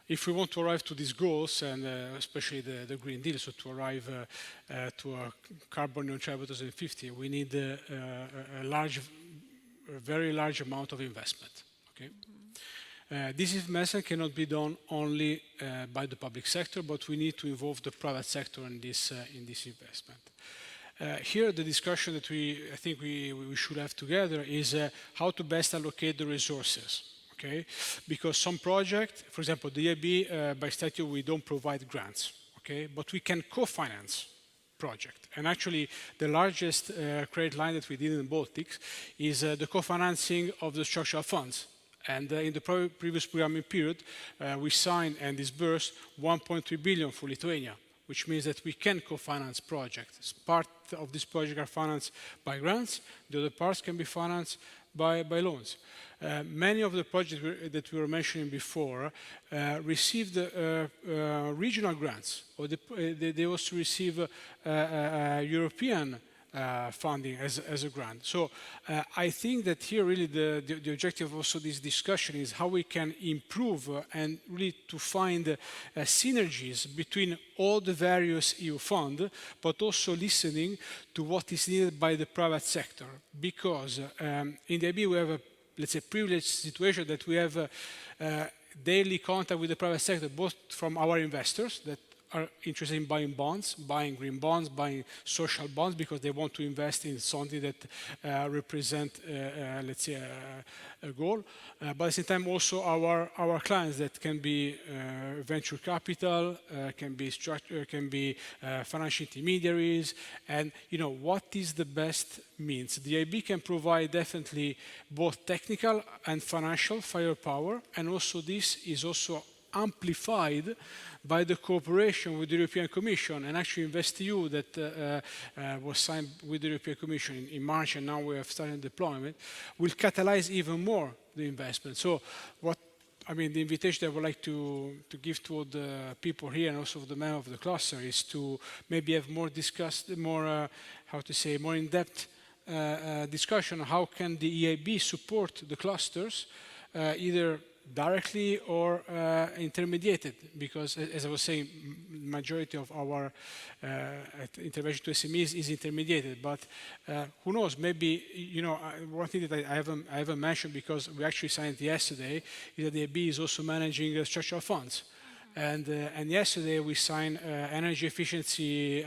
[SPEAKER 4] If we want to arrive to these goals, and especially the Green Deal, so to arrive to a carbon neutral by 2050, we need a very large amount of investment. Okay? This investment cannot be done only by the public sector, but we need to involve the private sector in this investment. here the discussion that I think we should have together is how to best allocate the resources. Okay, because some project, for example, the EIB, by statute, we don't provide grants, okay, but we can co-finance project. And actually, the largest credit line that we did in the Baltics is the co-financing of the structural funds. And in the previous programming period, we signed and disbursed 1.3 billion for Lithuania, which means that we can co-finance projects. Part of this project are financed by grants, the other parts can be financed by loans. Many of the projects that we were mentioning before received regional grants, or they also receive European funding as a grant. So I think that here really the objective of also this discussion is how we can improve and really to find synergies between all the various EU funds, but also listening to what is needed by the private sector. Because in the IB we have a, let's say, privileged situation that we have daily contact with the private sector, both from our investors that are interested in buying bonds, buying green bonds, buying social bonds, because they want to invest in something that represent, let's say, a goal. But at the same time, also our clients that can be venture capital, can be financial intermediaries, and what is the best means. The IB can provide definitely both technical and financial firepower, and also this is also amplified by the cooperation with the European Commission, and actually InvestEU that was signed with the European Commission in March, and now we have started deployment, will catalyze even more the investment. So the invitation that I would like to give to all the people here and also the members of the cluster is to maybe have more more in-depth discussion on how can the EIB support the clusters, either directly or intermediated, because as I was saying, majority of our intervention to SMEs is intermediated. But who knows? Maybe one thing that I haven't mentioned, because we actually signed yesterday, is that the EIB is also managing structural funds. And yesterday we signed energy efficiency.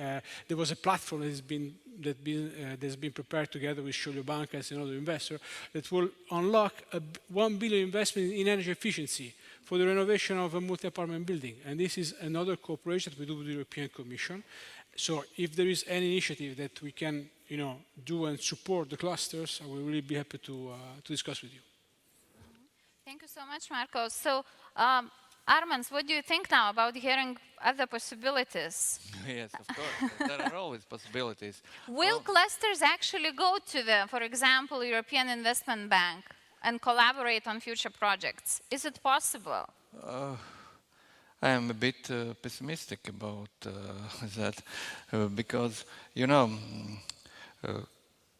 [SPEAKER 4] There was a platform that has been prepared together with Šiaulių Bankas and other investor that will unlock a 1 billion investment in energy efficiency for the renovation of a multi-apartment building. And this is another cooperation that we do with the European Commission. So if there is any initiative that we can do and support the clusters, I will really be happy to discuss with you.
[SPEAKER 2] Thank you so much, Marko. So Armand, what do you think now about hearing other possibilities?
[SPEAKER 3] Yes, of course. There are always possibilities.
[SPEAKER 2] Will clusters actually go to the, for example, European Investment Bank and collaborate on future projects? Is it possible?
[SPEAKER 3] I am a bit pessimistic about that because,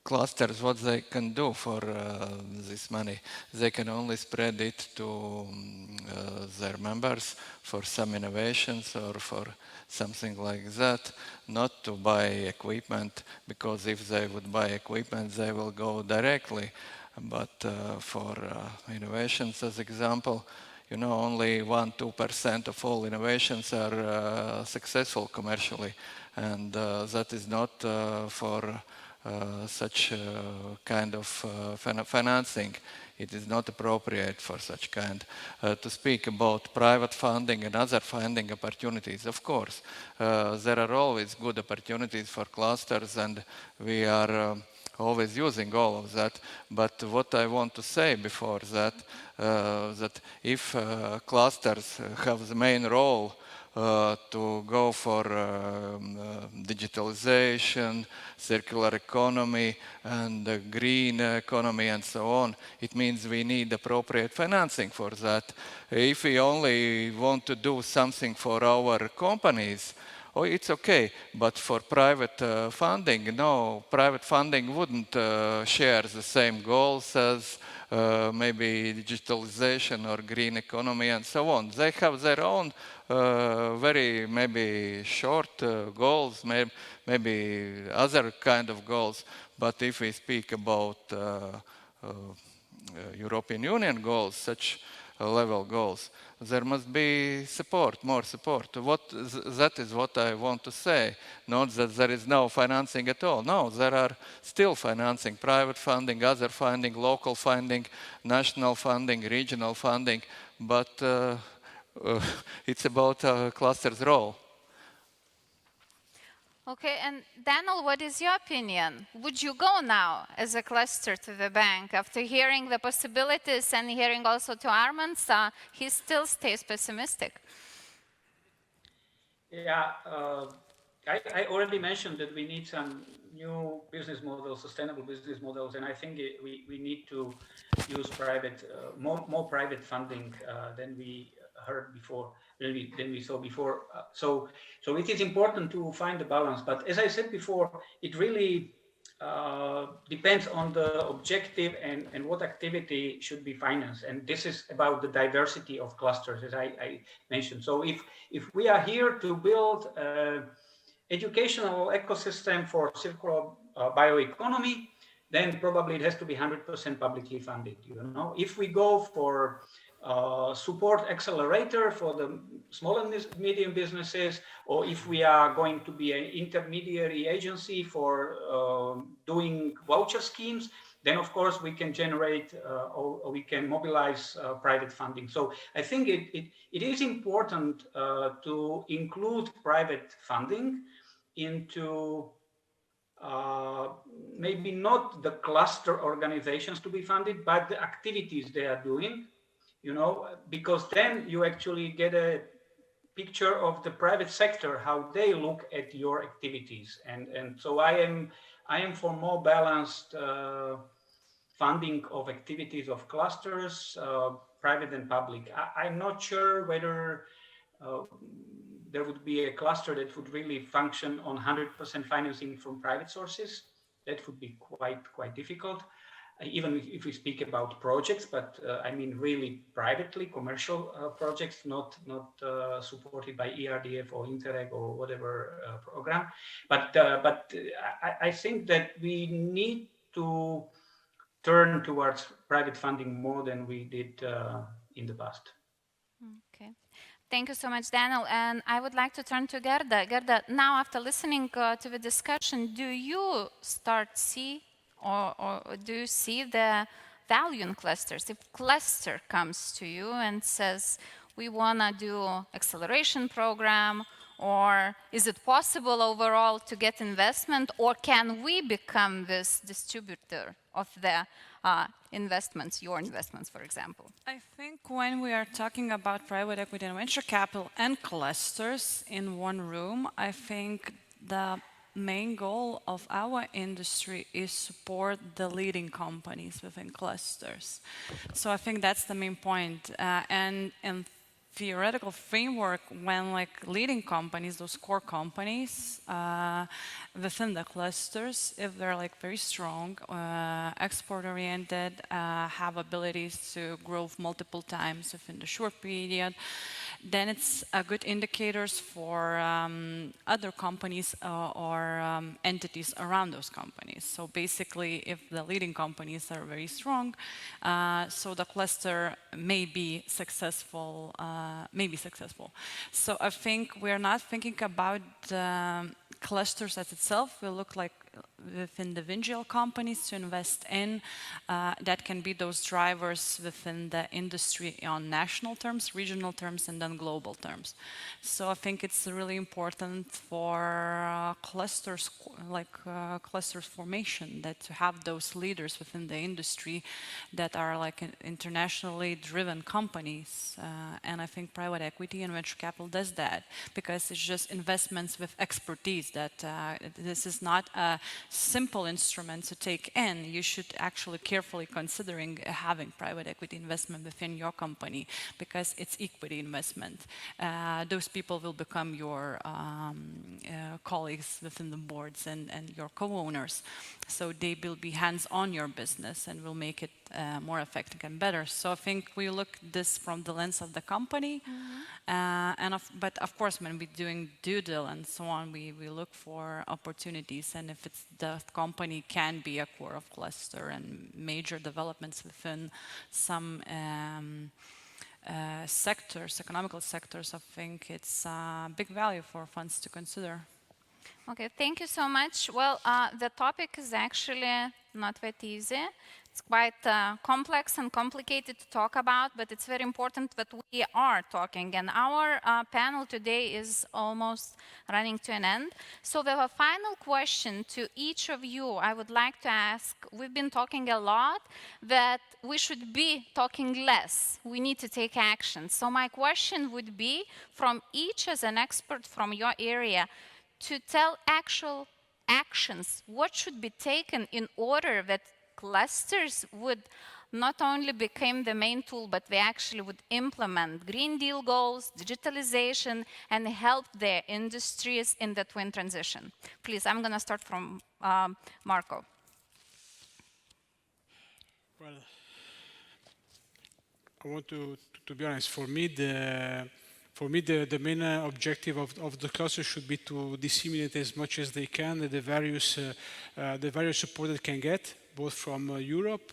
[SPEAKER 3] clusters, what they can do for this money, they can only spread it to their members for some innovations or for something like that, not to buy equipment, because if they would buy equipment, they will go directly. But for innovations, as example, only 1-2% of all innovations are successful commercially, and that is not for such kind of financing. It is not appropriate for such kind. To speak about private funding and other funding opportunities, of course, there are always good opportunities for clusters, and we are always using all of that. But what I want to say before that, that if clusters have the main role to go for digitalization, circular economy, and green economy, and so on, it means we need appropriate financing for that. If we only want to do something for our companies, it's okay, but for private funding, no, private funding wouldn't share the same goals as maybe digitalization or green economy and so on. They have their own very maybe short goals, maybe other kind of goals. But if we speak about European Union goals, such level goals. There must be support, more support. That is what I want to say. Not that there is no financing at all. No, there are still financing, private funding, other funding, local funding, national funding, regional funding, but it's about cluster's role.
[SPEAKER 2] Okay, and Daniel, what is your opinion? Would you go now as a cluster to the bank after hearing the possibilities and hearing also to Arman's? He still stays pessimistic.
[SPEAKER 6] Yeah, I already mentioned that we need some new business models, sustainable business models, and I think we need to use private, more private funding than we heard before, than we saw before. So it is important to find the balance. But as I said before, it really depends on the objective and what activity should be financed. And this is about the diversity of clusters, as I mentioned. So if we are here to build educational ecosystem for circular bioeconomy, then probably it has to be 100% publicly funded. You know, if we go for support accelerator for the small and medium businesses, or if we are going to be an intermediary agency for doing voucher schemes, then of course we can generate or we can mobilize private funding. So I think it is important to include private funding into maybe not the cluster organizations to be funded, but the activities they are doing, you know, because then you actually get a picture of the private sector, how they look at your activities. And so I am for more balanced funding of activities of clusters, private and public. I'm not sure whether there would be a cluster that would really function on 100% financing from private sources. That would be quite difficult, even if we speak about projects, but I mean really privately, commercial projects, not supported by ERDF or Interreg or whatever program. But I think that we need to turn towards private funding more than we did in the past.
[SPEAKER 2] Okay. Thank you so much, Daniel. And I would like to turn to Gerda. Gerda, now after listening to the discussion, do you or do you see the value in clusters? If cluster comes to you and says, we want to do acceleration program, or is it possible overall to get investment, or can we become this distributor of the investments, your investments, for example?
[SPEAKER 5] I think when we are talking about private equity and venture capital and clusters in one room, I think the main goal of our industry is support the leading companies within clusters. So I think that's the main point. And theoretical framework, when like leading companies, those core companies within the clusters, if they're like very strong, export oriented, have abilities to grow multiple times within the short period, then it's a good indicators for other companies or entities around those companies. So basically, if the leading companies are very strong, so the cluster may be successful. So I think we're not thinking about clusters as itself. We look like with individual companies to invest in that can be those drivers within the industry on national terms, regional terms, and then global terms. So I think it's really important for clusters, like clusters formation, that to have those leaders within the industry that are like internationally driven companies. And I think private equity and venture capital does that, because it's just investments with expertise, that this is not a simple instrument to take in. You should actually carefully considering having private equity investment within your company, because it's equity investment. Those people will become your colleagues within the boards and your co-owners. So they will be hands on your business and will make it more effective and better. So I think we look this from the lens of the company. But of course, when we're doing due diligence and so on, we look for opportunities, and if it's the company can be a core of cluster and major developments within some sectors, economical sectors, I think it's a big value for funds to consider.
[SPEAKER 2] Okay, thank you so much. Well, the topic is actually not that easy. It's quite complex and complicated to talk about, but it's very important that we are talking. And our panel today is almost running to an end. So we have a final question to each of you I would like to ask. We've been talking a lot that we should be talking less. We need to take action. So my question would be from each as an expert from your area, to tell actual actions, what should be taken in order that clusters would not only become the main tool, but they actually would implement Green Deal goals, digitalization, and help their industries in the twin transition. Please, I'm going to start from Marco.
[SPEAKER 4] Well, I want to be honest. For me, the main objective of the cluster should be to disseminate as much as they can the various support that can get, both from Europe,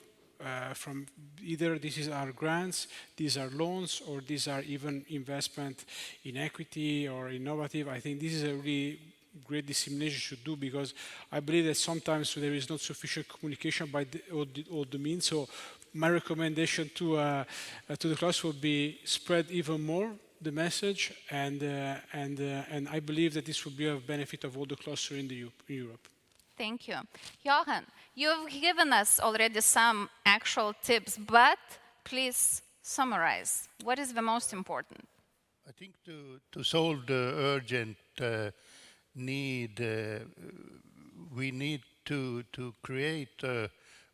[SPEAKER 4] from either these are grants, these are loans, or these are even investment in equity or innovative. I think this is a really great dissemination should do, because I believe that sometimes there is not sufficient communication by all the means. So my recommendation to the cluster would be spread even more the message, and I believe that this will be of benefit of all the cluster in Europe.
[SPEAKER 2] Thank you. Johan, you've given us already some actual tips, but please summarize. What is the most important?
[SPEAKER 7] I think to solve the urgent need, we need to create a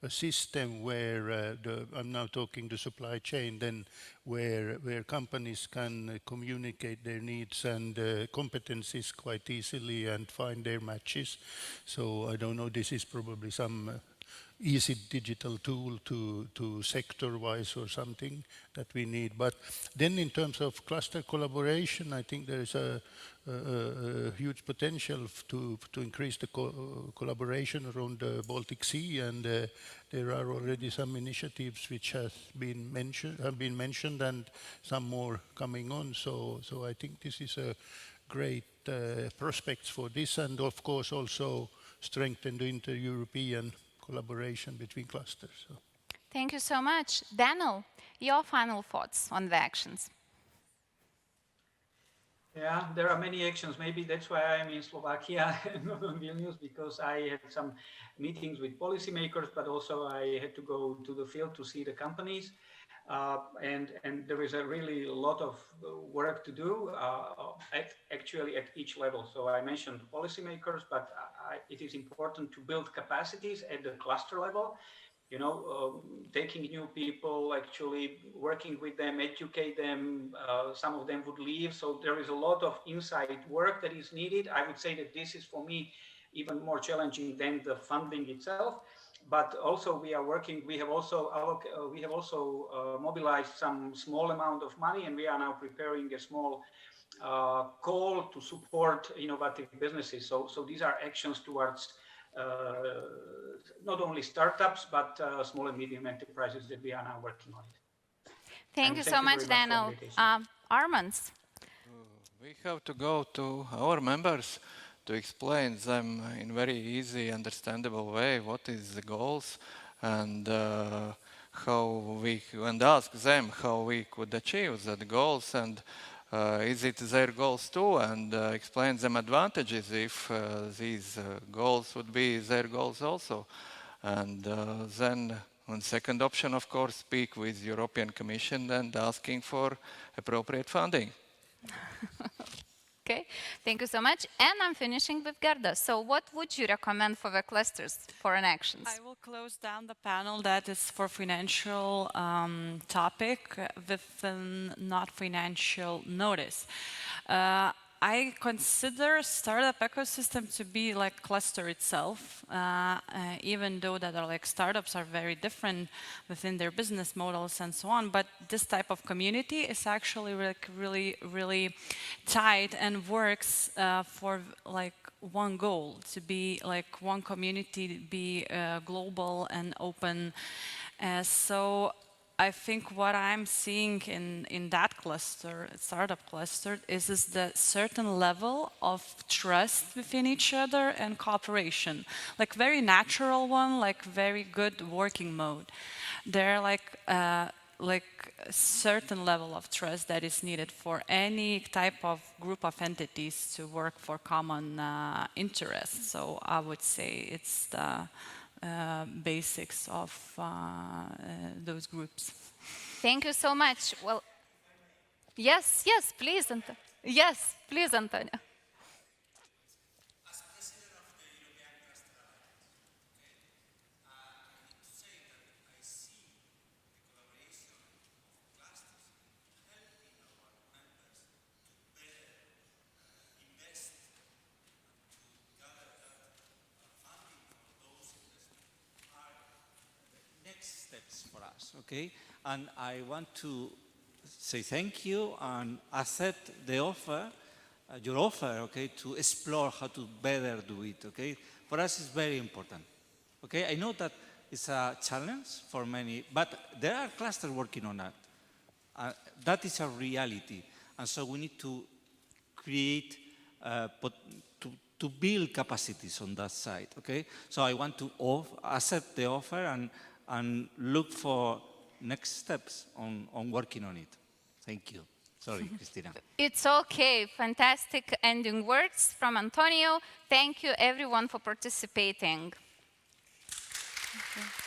[SPEAKER 7] system where I'm now talking the supply chain, then where companies can communicate their needs and competencies quite easily and find their matches. So I don't know, this is probably some easy digital tool to sector-wise or something that we need. But then in terms of cluster collaboration, I think there is a huge potential to increase the collaboration around the Baltic Sea, and there are already some initiatives which have been mentioned, and some more coming on. So I think this is a great prospects for this, and of course also strengthen the inter-European collaboration between clusters. So.
[SPEAKER 2] Thank you so much. Daniel, your final thoughts on the actions.
[SPEAKER 6] Yeah, there are many actions. Maybe that's why I'm in Slovakia and not in Vilnius, because I had some meetings with policymakers, but also I had to go to the field to see the companies. And there is a really lot of work to do, actually at each level. So I mentioned policymakers, but it is important to build capacities at the cluster level. You know, taking new people, actually working with them, educate them. Some of them would leave. So there is a lot of inside work that is needed. I would say that this is, for me, even more challenging than the funding itself. But also we are working, we have also mobilized some small amount of money, and we are now preparing a small call to support innovative businesses. So these are actions towards not only startups, but small and medium enterprises that we are now working on it.
[SPEAKER 2] Thank you so much, Daniel. Armand?
[SPEAKER 3] We have to go to our members to explain them in very easy, understandable way what is the goals, and and ask them how we could achieve that goals, and is it their goals too, and explain them advantages if these goals would be their goals also. And then on second option, of course, speak with European Commission and asking for appropriate funding.
[SPEAKER 2] Okay, thank you so much. And I'm finishing with Gerda. So what would you recommend for the clusters for an actions?
[SPEAKER 5] I will close down the panel that is for financial topic with a not financial notice. I consider startup ecosystem to be like cluster itself, even though that are like startups are very different within their business models and so on. But this type of community is actually like really tight and works for like one goal, to be like one community, be global and open. So I think what I'm seeing in that cluster, startup cluster, is the certain level of trust within each other and cooperation, like very natural one, like very good working mode. They're like a certain level of trust that is needed for any type of group of entities to work for common interests. So I would say it's the basics of those groups.
[SPEAKER 2] Thank you so much. Well, yes, yes, please, yes, please, Antonio.
[SPEAKER 8] Next steps for us, okay? And I want to say thank you and accept the offer, your offer, okay, to explore how to better do it, okay? For us, it's very important, okay? I know that it's a challenge for many, but there are clusters working on that. That is a reality, and so we need to create, to build capacities on that side, okay? So I want to accept the offer and look for next steps on working on it. Thank you. Sorry, Cristina.
[SPEAKER 2] It's okay. Fantastic ending words from Antonio. Thank you, everyone, for participating. Okay.